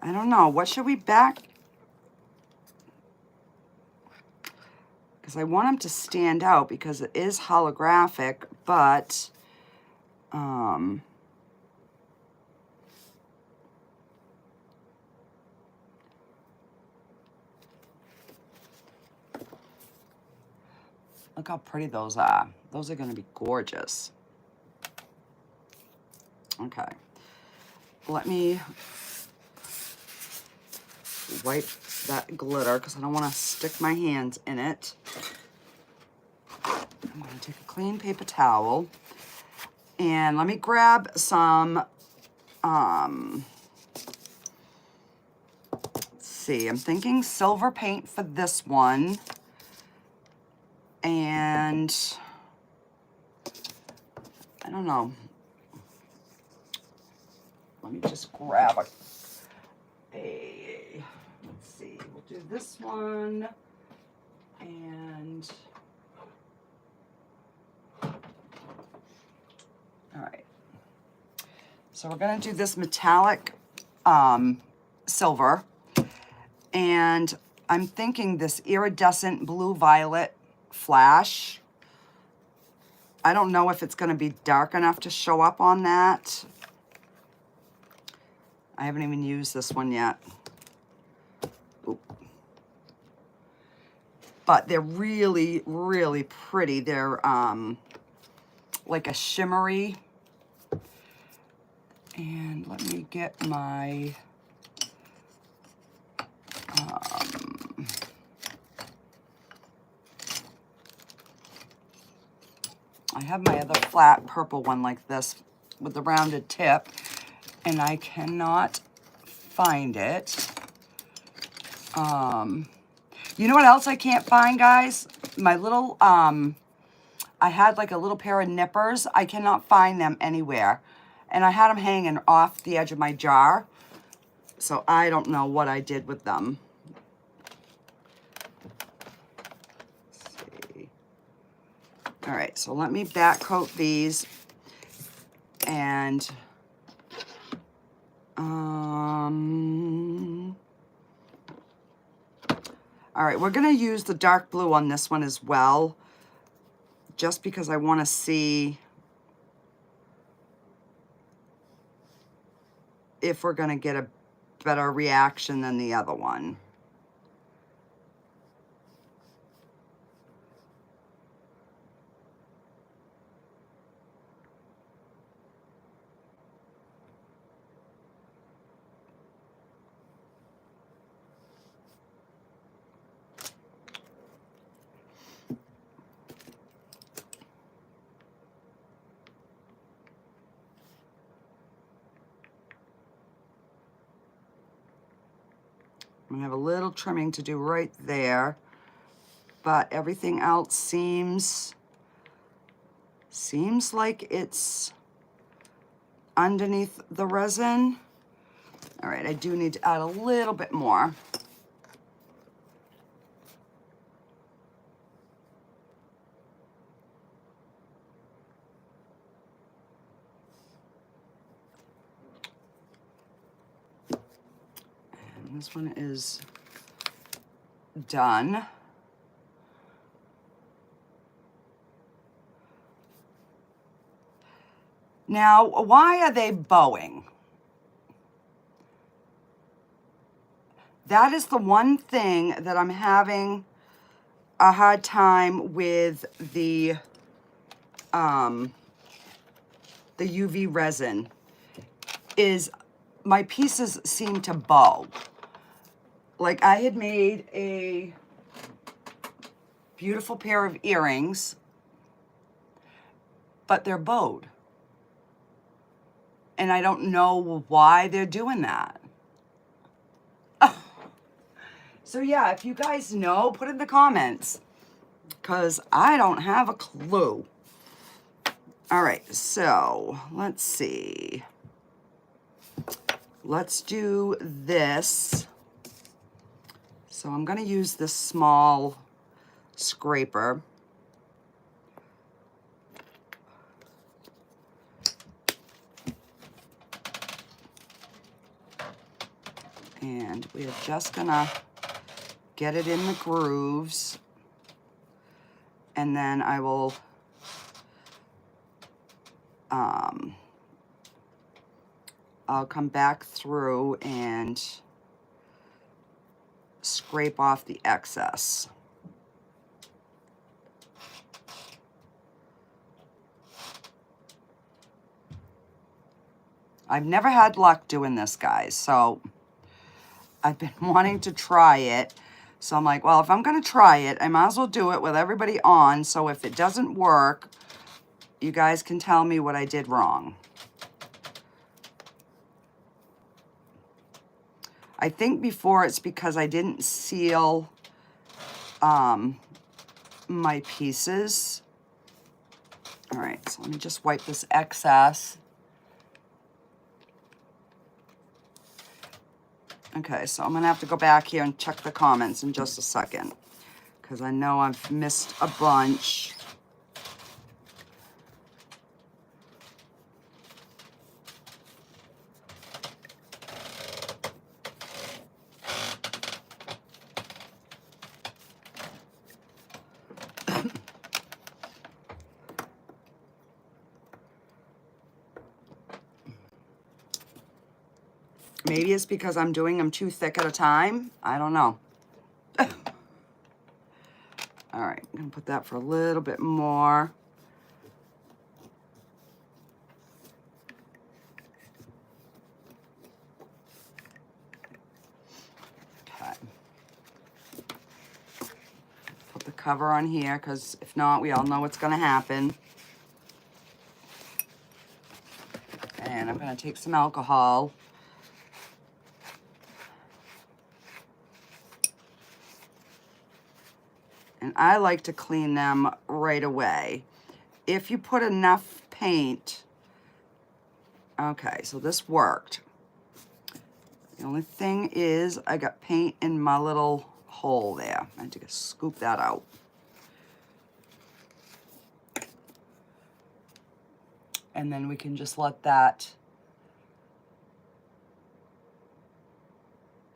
don't know, what should we back? Because I want them to stand out because it is holographic, but look how pretty those are. Those are going to be gorgeous. Okay. Let me wipe that glitter because I don't want to stick my hands in it. I'm going to take a clean paper towel and let me grab some, let's see, I'm thinking silver paint for this one. And I don't know. Let me just grab a let's see, we'll do this one and all right. So we're gonna do this metallic silver, and I'm thinking this iridescent blue-violet flash. I don't know if it's gonna be dark enough to show up on that. I haven't even used this one yet. Oop. But they're really, really pretty. They're like a shimmery. And let me get my, I have my other flat purple one like this with the rounded tip, and I cannot find it. You know what else I can't find, guys? My little, I had like a little pair of nippers. I cannot find them anywhere. And I had them hanging off the edge of my jar. So I don't know what I did with them. Let's see. All right, so let me back coat these. And, all right, we're gonna use the dark blue on this one as well, just because I wanna see if we're gonna get a better reaction than the other one. I'm gonna have a little trimming to do right there, but everything else seems like it's underneath the resin. All right, I do need to add a little bit more. This one is done. Now, why are they bowing? That is the one thing that I'm having a hard time with the UV resin, is my pieces seem to bow. Like I had made a beautiful pair of earrings, but they're bowed. And I don't know why they're doing that. So yeah, if you guys know, put in the comments, because I don't have a clue. All right, so let's see. Let's do this. So I'm going to use this small scraper. And we are just going to get it in the grooves. And then I will I'll come back through and scrape off the excess. I've never had luck doing this, guys, so I've been wanting to try it. So I'm like, well, if I'm going to try it, I might as well do it with everybody on, so if it doesn't work, you guys can tell me what I did wrong. I think before it's because I didn't seal my pieces. All right, so let me just wipe this excess. Okay, so I'm gonna have to go back here and check the comments in just a second, because I know I've missed a bunch. Maybe it's because I'm doing them too thick at a time. I don't know. All right, I'm gonna put that for a little bit more. Okay. Put the cover on here, because if not, we all know what's gonna happen. And I'm gonna take some alcohol. And I like to clean them right away. If you put enough paint, okay, so this worked. The only thing is I got paint in my little hole there. I had to scoop that out. And then we can just let that.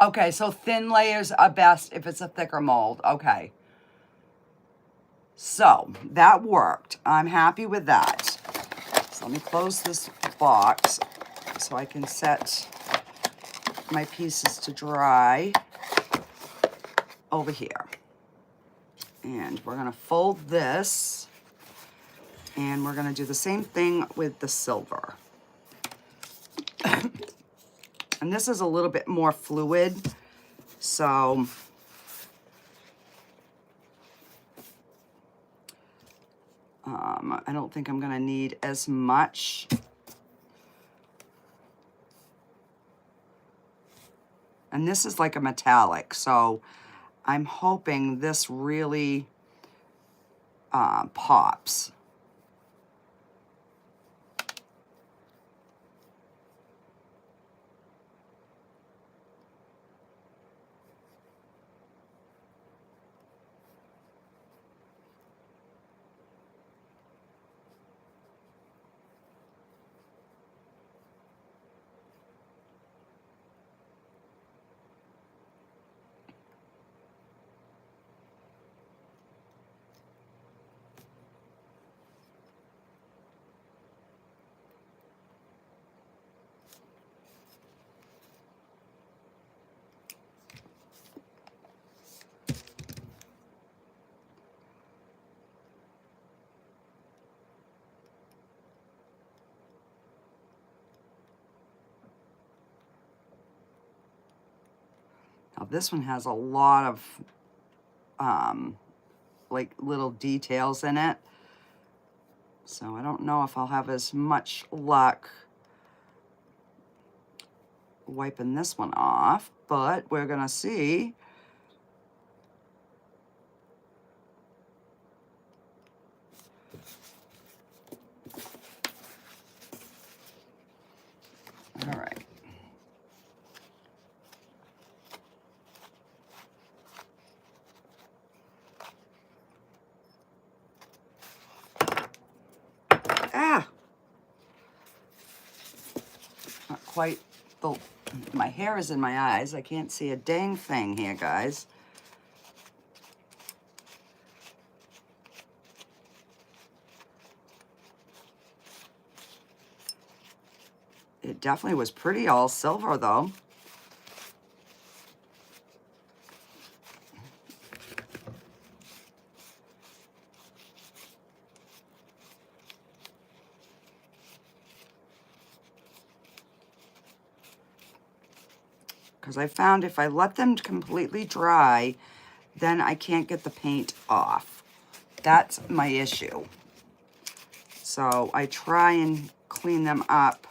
Okay, so thin layers are best if it's a thicker mold. Okay. So that worked. I'm happy with that. So let me close this box so I can set my pieces to dry over here. And we're gonna fold this, and we're gonna do the same thing with the silver. And this is a little bit more fluid, so I don't think I'm gonna need as much. And this is like a metallic, so I'm hoping this really pops. this one has a lot of like little details in it. So I don't know if I'll have as much luck wiping this one off, but we're gonna see. All right. Ah! Not quite. My hair is in my eyes. I can't see a dang thing here, guys. It definitely was pretty all silver, though. Because I found if I let them completely dry, then I can't get the paint off. That's my issue. So I try and clean them up.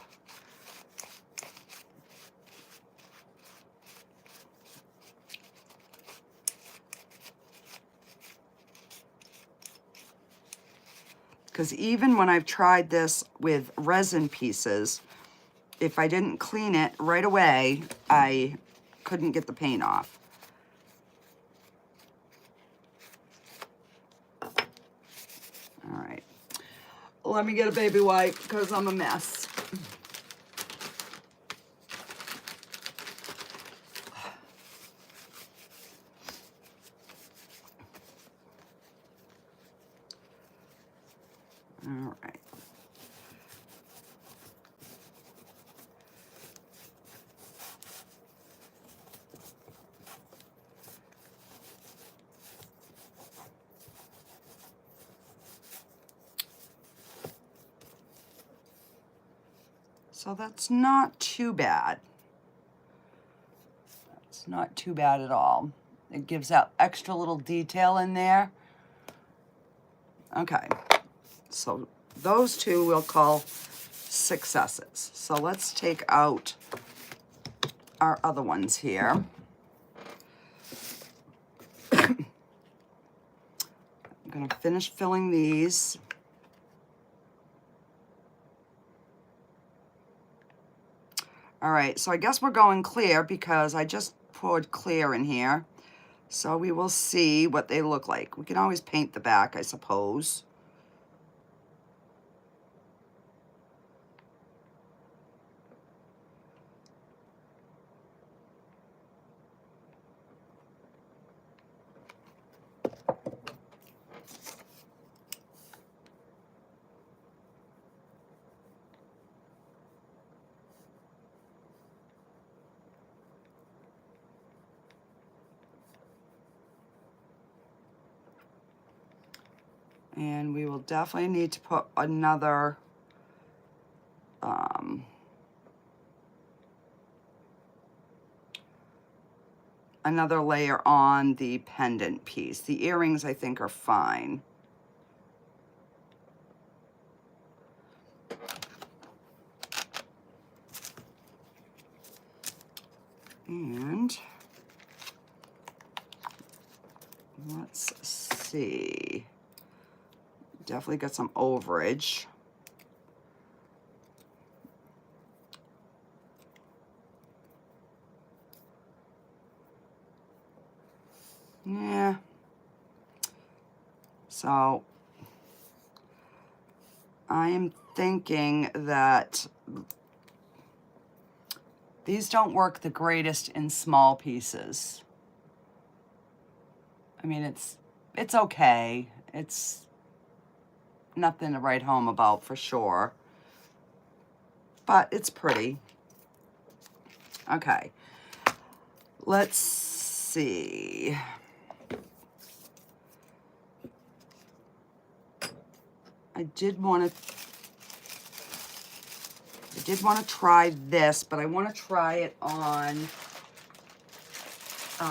Because even when I've tried this with resin pieces, if I didn't clean it right away, I couldn't get the paint off. All right. Let me get a baby wipe because I'm a mess. All right. So that's not too bad. That's not too bad at all. It gives out extra little detail in there. Okay, so those two we'll call successes. So let's take out our other ones here. I'm gonna finish filling these. All right, so I guess we're going clear because I just poured clear in here. So we will see what they look like. We can always paint the back, I suppose. And we will definitely need to put another another layer on the pendant piece. The earrings, I think, are fine. And let's see. Definitely got some overage. Yeah. So I am thinking that these don't work the greatest in small pieces. I mean, it's okay. It's nothing to write home about for sure, but it's pretty. Okay, let's see. I did want to try this, but I want to try it on So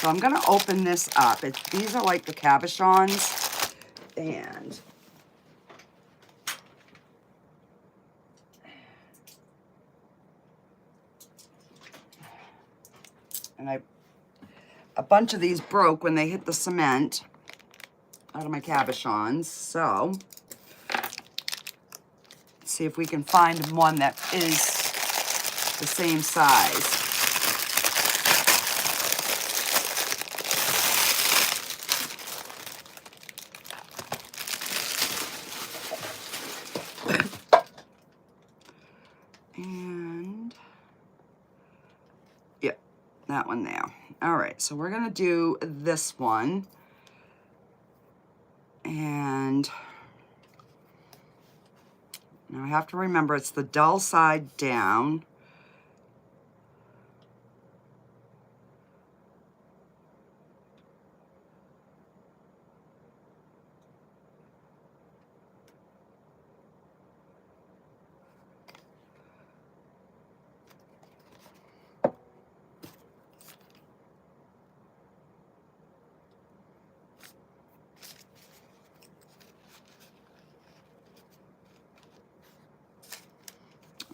I'm going to open this up. These are like the cabochons, and a bunch of these broke when they hit the cement out of my cabochons. So let's see if we can find one that is the same size. And yep, that one there. All right, so we're gonna do this one. And now I have to remember it's the dull side down.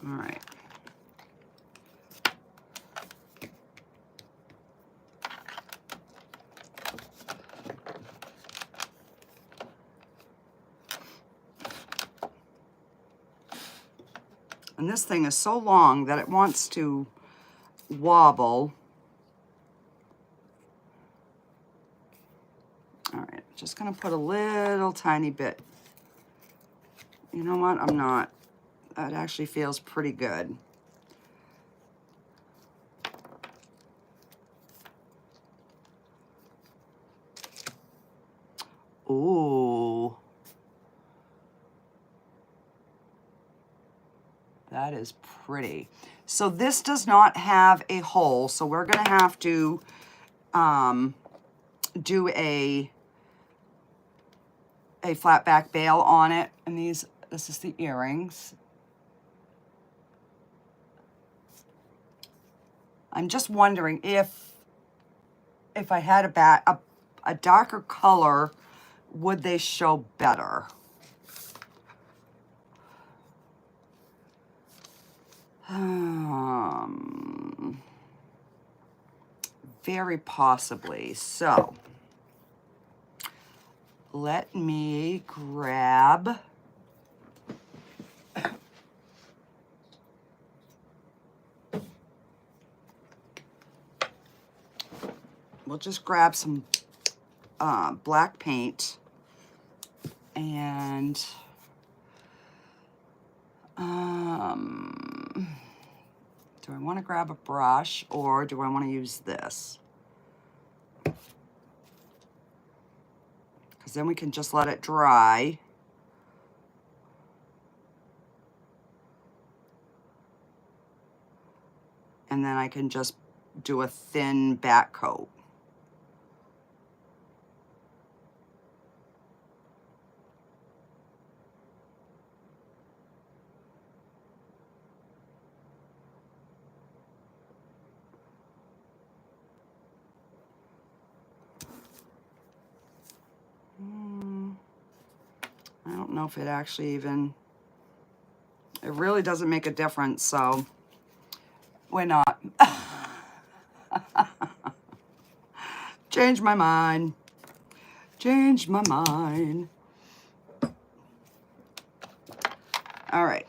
All right. And this thing is so long that it wants to wobble. All right, just gonna put a little tiny bit. You know what, I'm not. That actually feels pretty good. Ooh. That is pretty. So this does not have a hole, so we're gonna have to do a flat back bail on it. And this is the earrings. I'm just wondering if I had a darker color, would they show better? Very possibly. So let me grab we'll just grab some black paint, and do I want to grab a brush or do I want to use this? Because then we can just let it dry. And then I can just do a thin back coat. I don't know if it actually even, it really doesn't make a difference, so we're not. Change my mind. Change my mind. All right.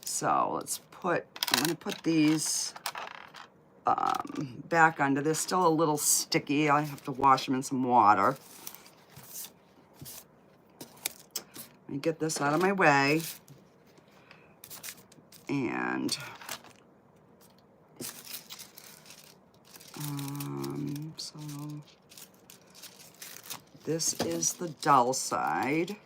So let's put, I'm going to put these back under. They're still a little sticky. I have to wash them in some water. Let me get this out of my way. And so this is the dull side.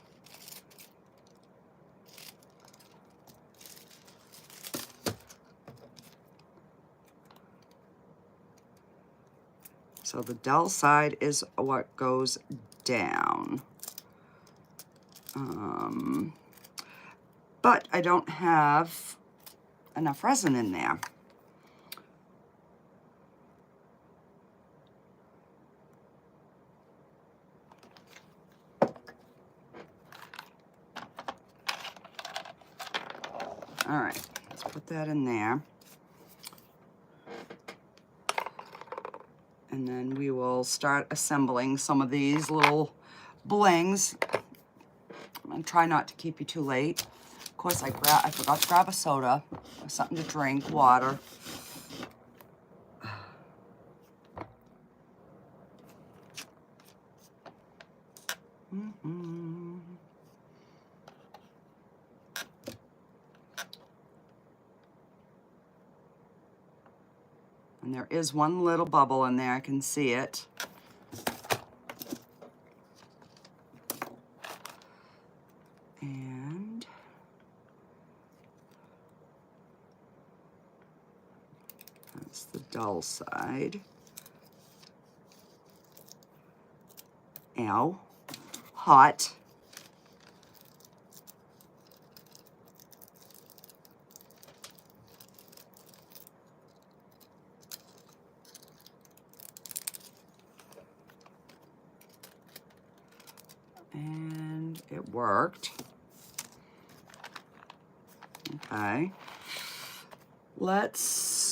So the dull side is what goes down. But I don't have enough resin in there. All right, let's put that in there. And then we will start assembling some of these little blings. I'm gonna try not to keep you too late. Of course, I forgot to grab a soda, something to drink, water. And there is one little bubble in there, I can see it. And that's the dull side. Ow, hot. And it worked. Okay. Let's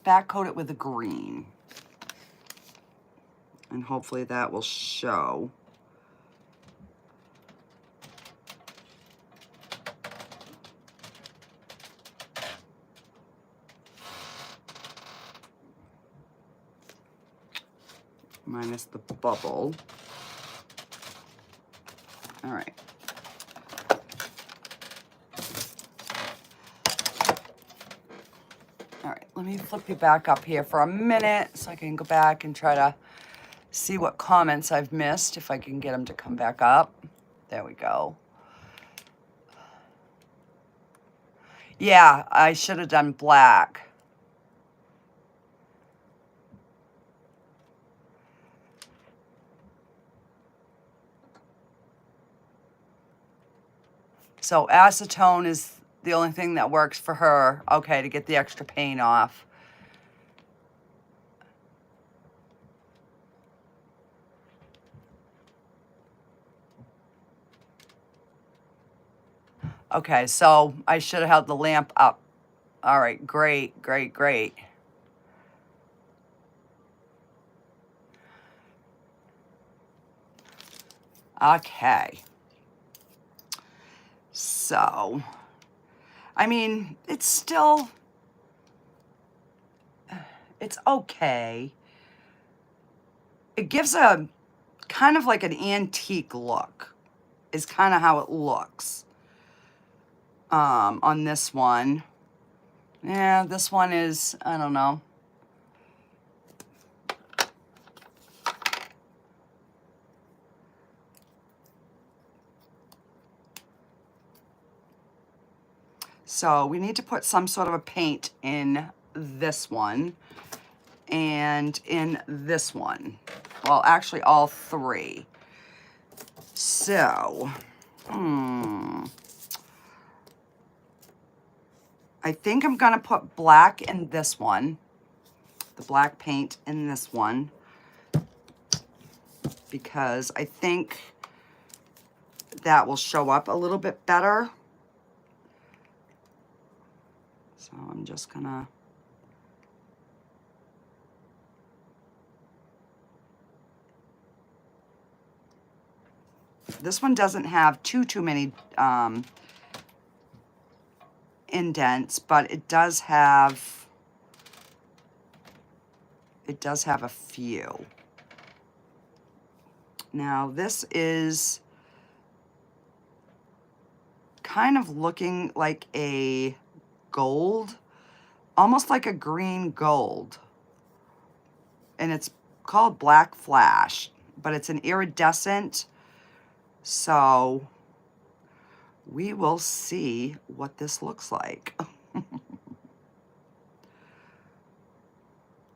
back coat it with the green. And hopefully that will show. Minus the bubble. All right. All right, let me flip you back up here for a minute so I can go back and try to see what comments I've missed, if I can get them to come back up. There we go. Yeah, I should have done black. So acetone is the only thing that works for her, okay, to get the extra paint off. Okay, so I should have held the lamp up. All right, great, great, great. Okay. So, I mean, it's still, it's okay. It gives a kind of like an antique look, is kind of how it looks. On this one. Yeah, this one is, I don't know. So we need to put some sort of a paint in this one and in this one. Well, actually all three. So, I think I'm gonna put black in this one, the black paint in this one, because I think that will show up a little bit better. So I'm just gonna, this one doesn't have too many indents, but it does have a few. Now this is kind of looking like a gold, almost like a green gold, and it's called Black Flash, but it's an iridescent, so we will see what this looks like.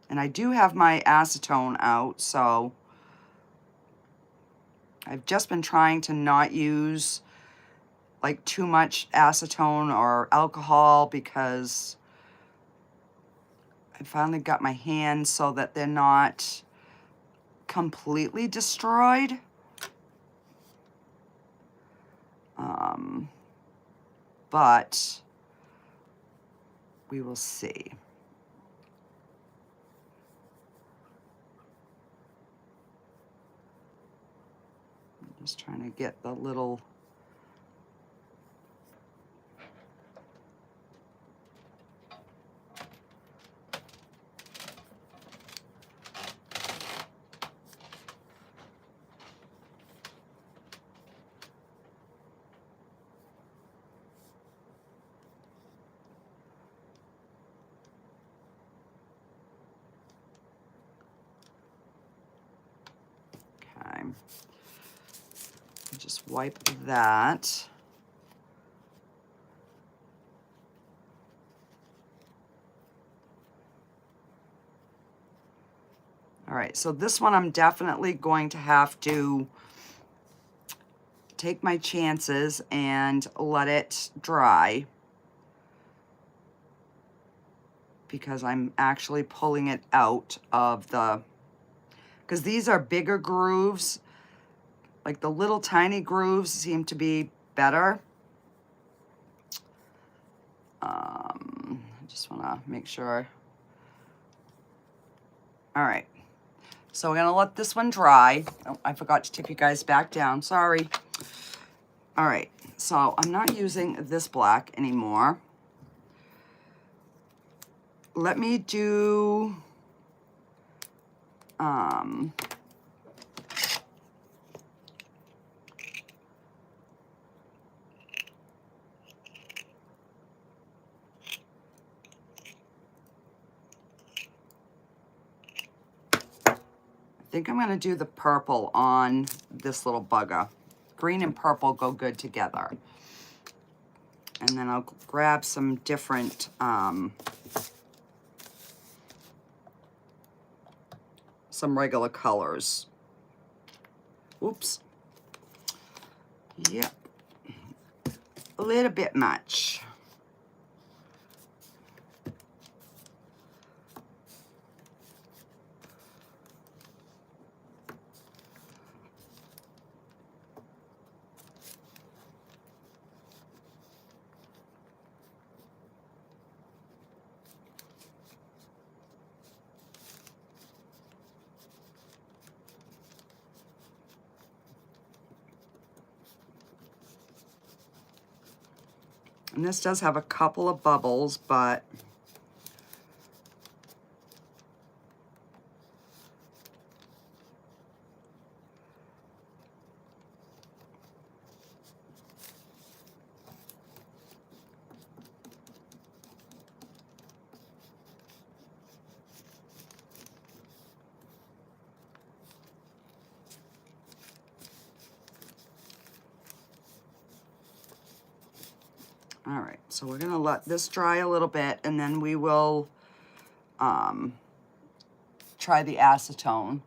And I do have my acetone out, so I've just been trying to not use like too much acetone or alcohol, because I finally got my hands so that they're not completely destroyed. But we will see. I'm just trying to get the little just wipe that. All right, so this one I'm definitely going to have to take my chances and let it dry, because I'm actually pulling it out of the, because these are bigger grooves. Like the little tiny grooves seem to be better. I just want to make sure. All right, so we're gonna let this one dry. Oh, I forgot to tip you guys back down, sorry. All right, so I'm not using this black anymore. Let me do, I think I'm gonna do the purple on this little bugger. Green and purple go good together. And then I'll grab some different, some regular colors. Oops. Yep. A little bit much. And this does have a couple of bubbles, but all right, so we're gonna let this dry a little bit, and then we will try the acetone.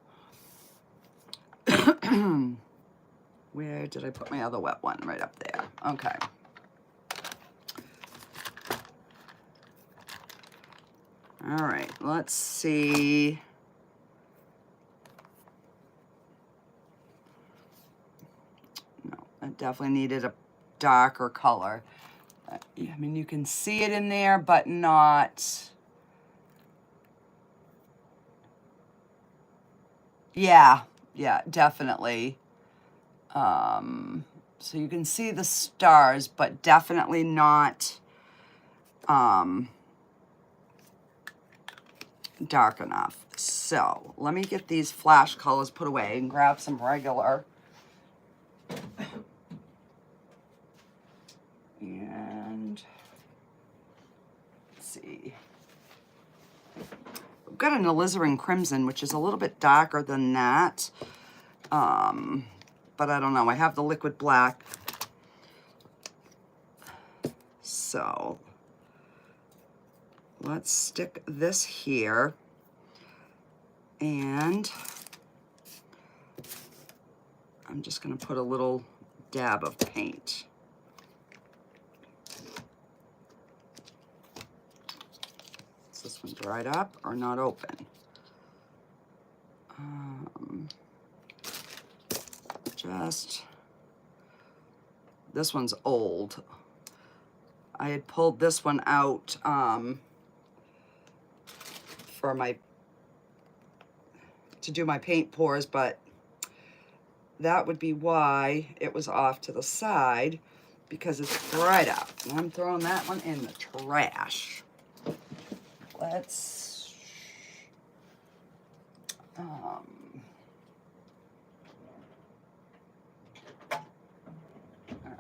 Where did I put my other wet one? Right up there. Okay. All right, let's see. No, I definitely needed a darker color. I mean, you can see it in there, but not. Yeah, definitely. So you can see the stars, but definitely not dark enough. So let me get these flash colors put away and grab some regular. And let's see. I've got an alizarin crimson, which is a little bit darker than that. But I don't know. I have the liquid black. So let's stick this here. And I'm just going to put a little dab of paint. Is this one dried up or not open? Just This one's old. I had pulled this one out for to do my paint pours, but that would be why it was off to the side, because it's dried up. And I'm throwing that one in the trash. Let's, all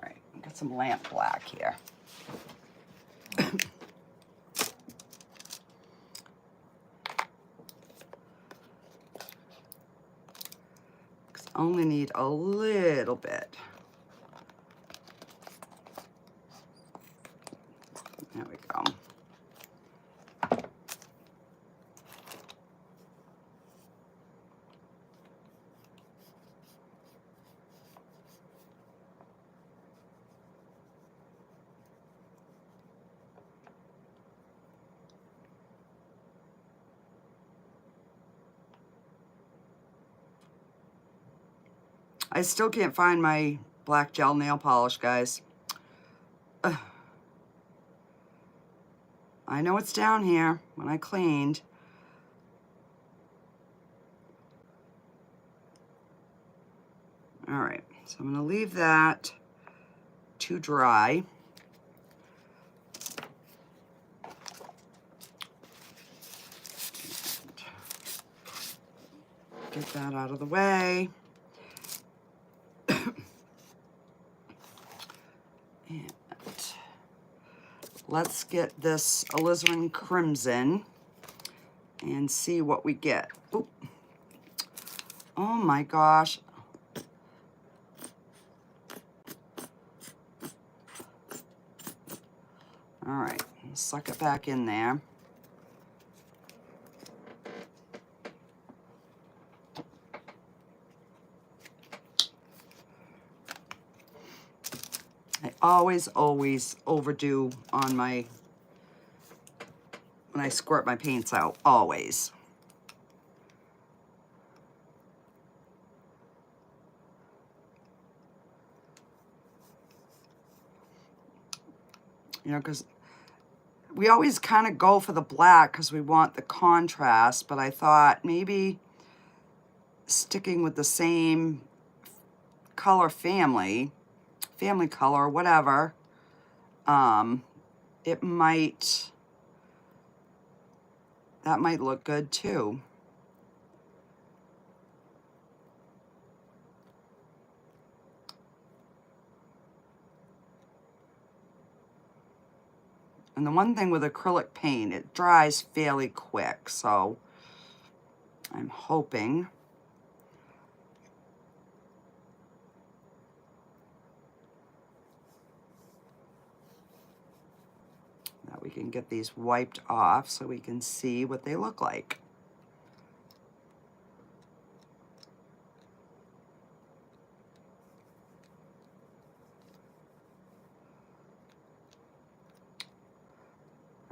right, got some lamp black here. Only need a little bit. There we go. I still can't find my black gel nail polish, guys. Ugh. I know it's down here when I cleaned. All right, so I'm gonna leave that to dry. Get that out of the way. And let's get this alizarin crimson and see what we get. Oop. Oh my gosh. All right, suck it back in there. I always overdo on when I squirt my paints out, always. You know, because we always kind of go for the black because we want the contrast, but I thought maybe sticking with the same color family color, whatever, that might look good too. And the one thing with acrylic paint, it dries fairly quick, so I'm hoping that we can get these wiped off so we can see what they look like.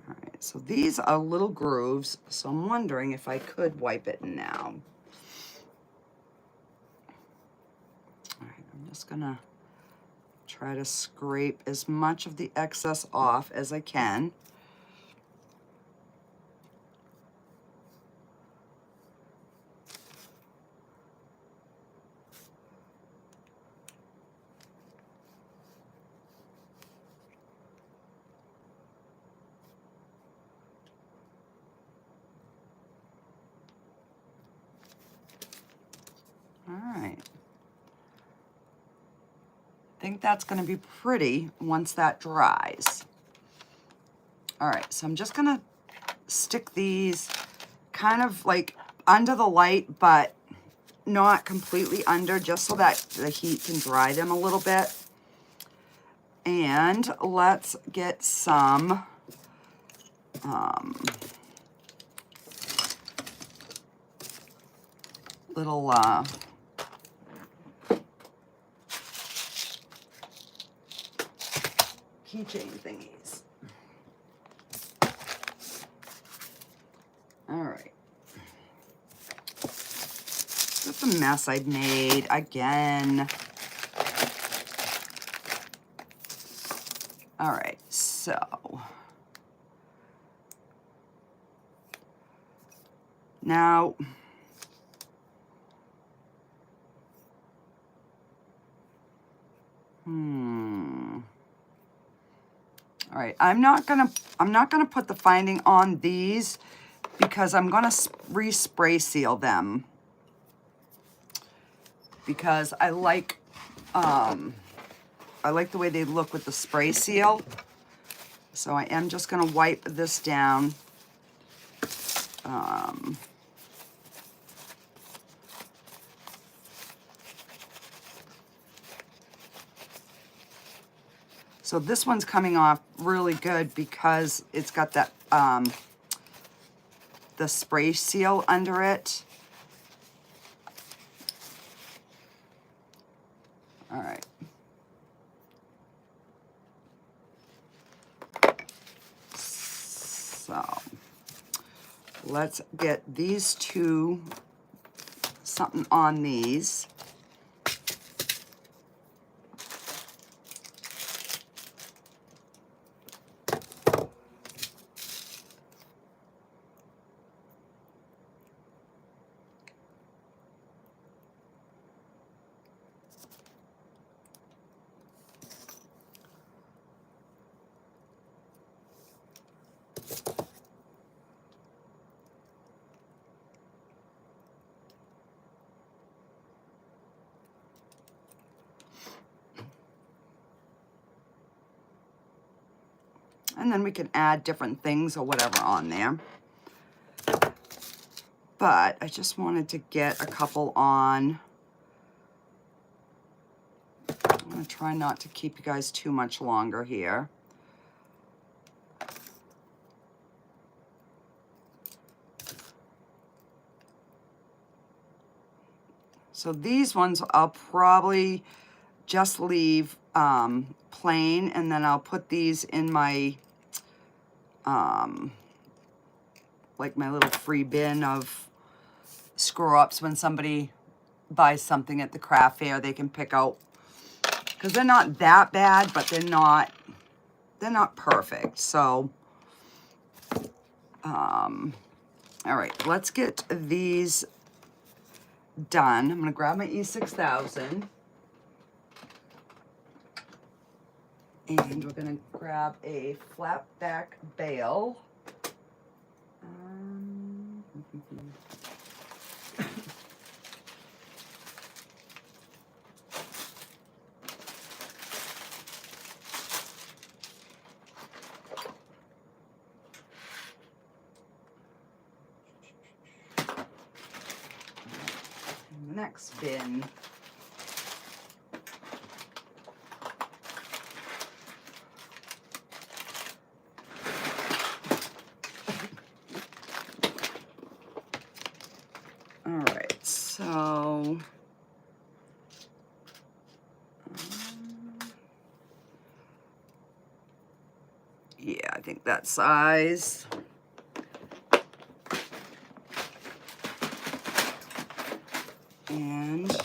All right, so these are little grooves, so I'm wondering if I could wipe it now. All right, I'm just gonna try to scrape as much of the excess off as I can. All right. I think that's going to be pretty once that dries. All right, so I'm just going to stick these kind of like under the light, but not completely under, just so that the heat can dry them a little bit. And let's get some little keychain thingies. All right. That's a mess I've made again. All right, so now all right, I'm not gonna put the finding on these because I'm gonna respray seal them because I like the way they look with the spray seal. So I am just gonna wipe this down. So this one's coming off really good because it's got that the spray seal under it. All right. So let's get these two, something on these. And then we can add different things or whatever on there. But I just wanted to get a couple on. I'm gonna try not to keep you guys too much longer here. So these ones I'll probably just leave plain, and then I'll put these in my like my little free bin of screw-ups when somebody buys something at the craft fair. They can pick out, because they're not that bad, but they're not perfect. So all right, let's get these done. I'm gonna grab my E6000 and we're gonna grab a flat back bail. The next bin. All right, so yeah, I think that size. And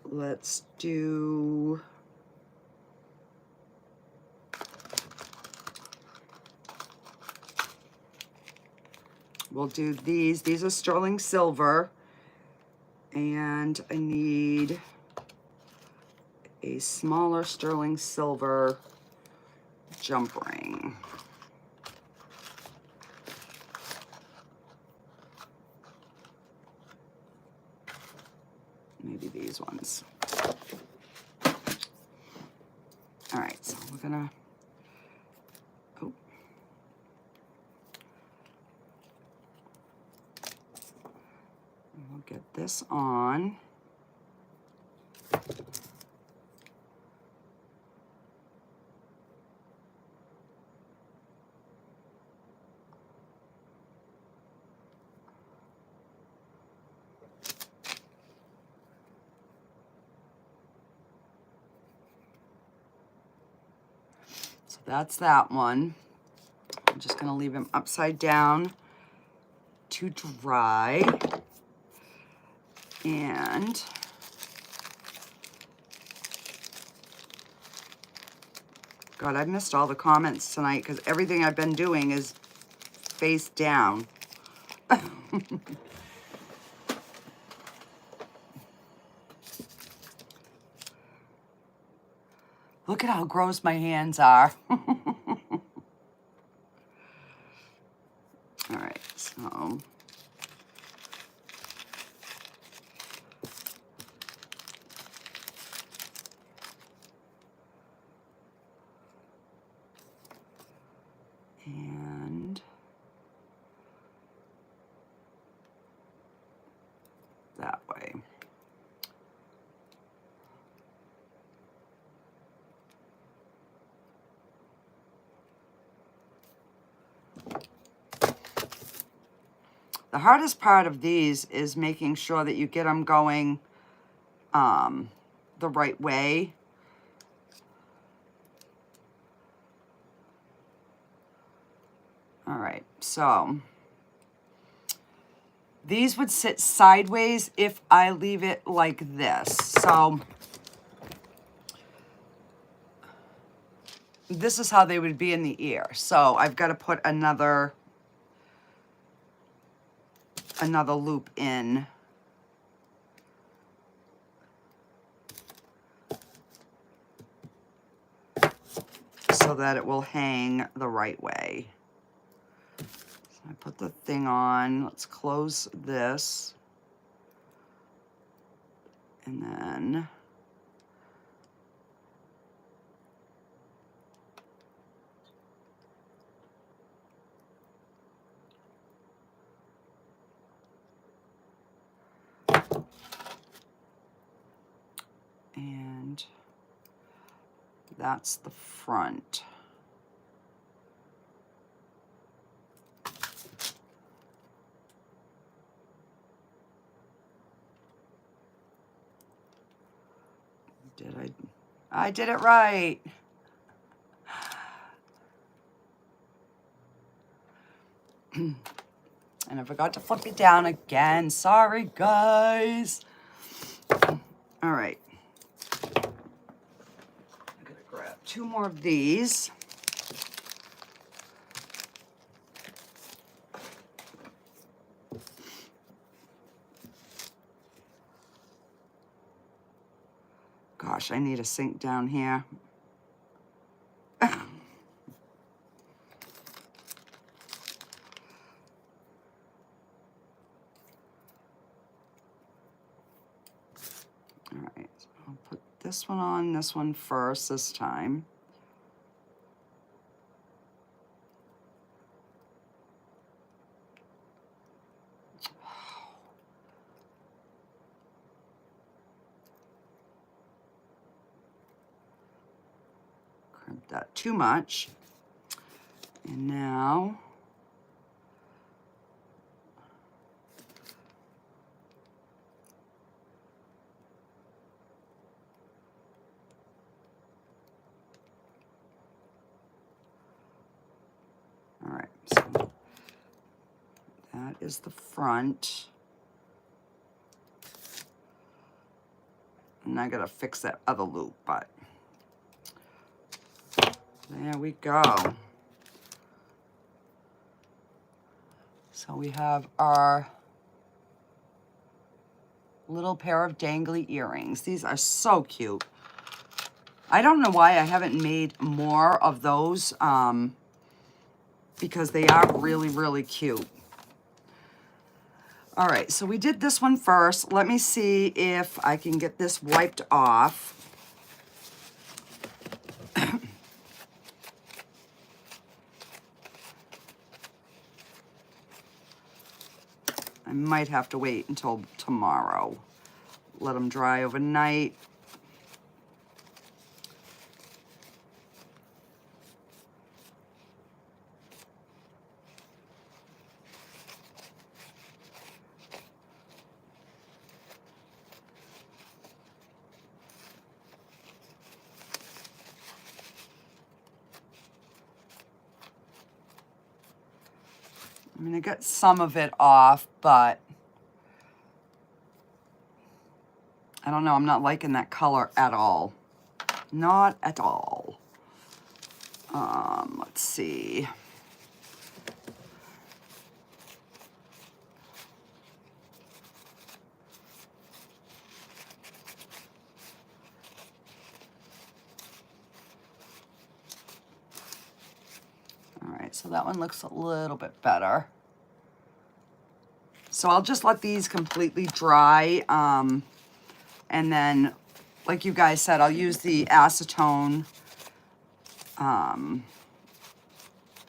let's do we'll do these. These are sterling silver. And I need a smaller sterling silver jump ring. Maybe these ones. All right, so we're gonna, oh. We'll get this on. So that's that one. I'm just gonna leave him upside down to dry. And God, I missed all the comments tonight because everything I've been doing is face down. Look at how gross my hands are. All right, so. And that way. The hardest part of these is making sure that you get them going the right way. All right, so these would sit sideways if I leave it like this. So this is how they would be in the ear. So I've got to put another loop in. So that it will hang the right way. So I put the thing on. Let's close this. And then and that's the front. I did it right. And I forgot to flip it down again. Sorry, guys. All right. I'm gonna grab 2 more of these. Gosh, I need a sink down here. All right, so I'll put this one on, this one first this time. Crimp that too much. And now all right, so that is the front. And I gotta fix that other loop, but there we go. So we have our little pair of dangly earrings. These are so cute. I don't know why I haven't made more of those because they are really, really cute. All right, so we did this one first. Let me see if I can get this wiped off. I might have to wait until tomorrow. Let them dry overnight. I mean, I got some of it off, but I don't know. I'm not liking that color at all. Not at all. Let's see. All right, so that one looks a little bit better. So I'll just let these completely dry. And then, like you guys said, I'll use the acetone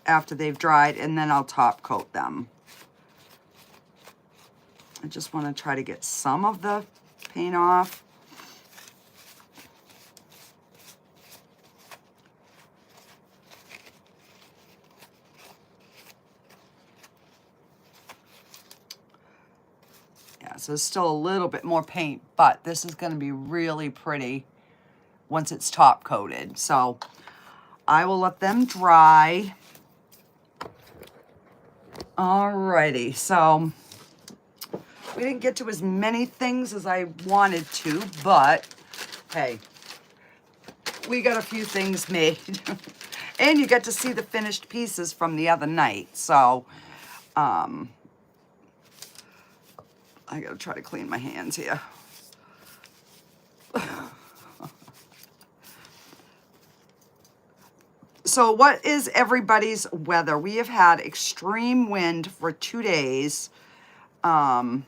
after they've dried, and then I'll top coat them. I just want to try to get some of the paint off. Yeah, so there's still a little bit more paint, but this is going to be really pretty once it's top coated. So I will let them dry. Alrighty, so we didn't get to as many things as I wanted to, but hey, we got a few things made. And you get to see the finished pieces from the other night. So I gotta try to clean my hands here. So what is everybody's weather? We have had extreme wind for 2 days, but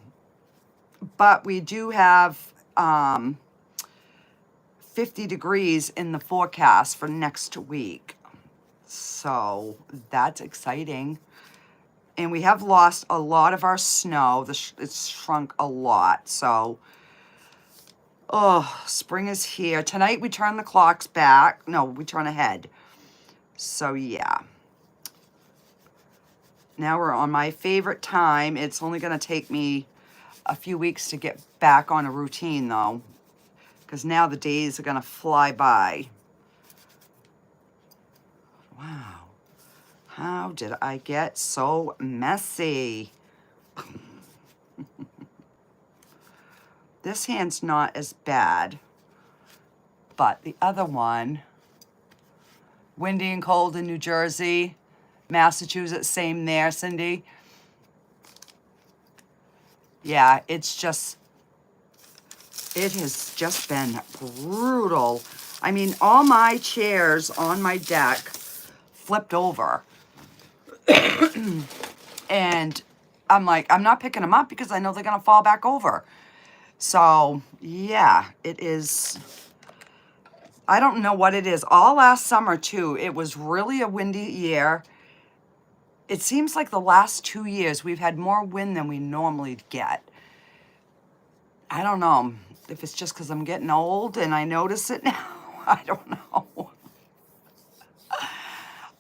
we do have 50 degrees in the forecast for next week. So that's exciting. And we have lost a lot of our snow. It's shrunk a lot. So, oh, spring is here. Tonight we turn the clocks back. No, we turn ahead. So yeah, now we're on my favorite time. It's only going to take me a few weeks to get back on a routine though, because now the days are going to fly by. Wow, how did I get so messy? This hand's not as bad, but the other one, windy and cold in New Jersey, Massachusetts, same there, Cindy. Yeah, it has just been brutal. I mean, all my chairs on my deck flipped over. And I'm like, I'm not picking them up because I know they're going to fall back over. So, yeah, it is. I don't know what it is. All last summer, too, it was really a windy year. It seems like the last 2 years we've had more wind than we normally get. I don't know if it's just because I'm getting old and I notice it now. I don't know.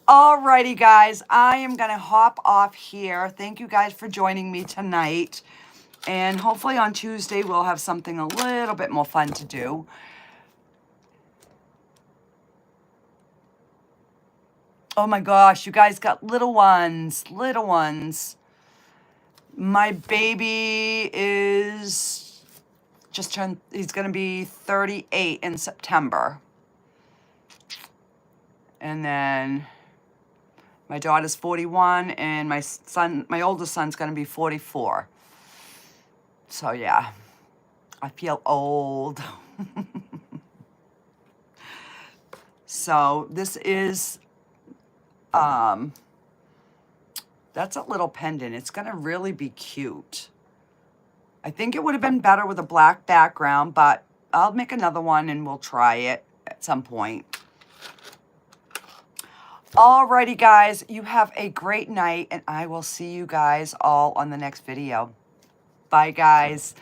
Alrighty, guys. I am going to hop off here. Thank you guys for joining me tonight. And hopefully on Tuesday we'll have something a little bit more fun to do. Oh my gosh, you guys got little ones, little ones. My baby is just turned, he's going to be 38 in September. And then my daughter's 41 and my oldest son's going to be 44. So yeah, I feel old. So this is, that's a little pendant. It's going to really be cute. I think it would have been better with a black background, but I'll make another one and we'll try it at some point. Alrighty, guys, you have a great night, and I will see you guys all on the next video. Bye, guys.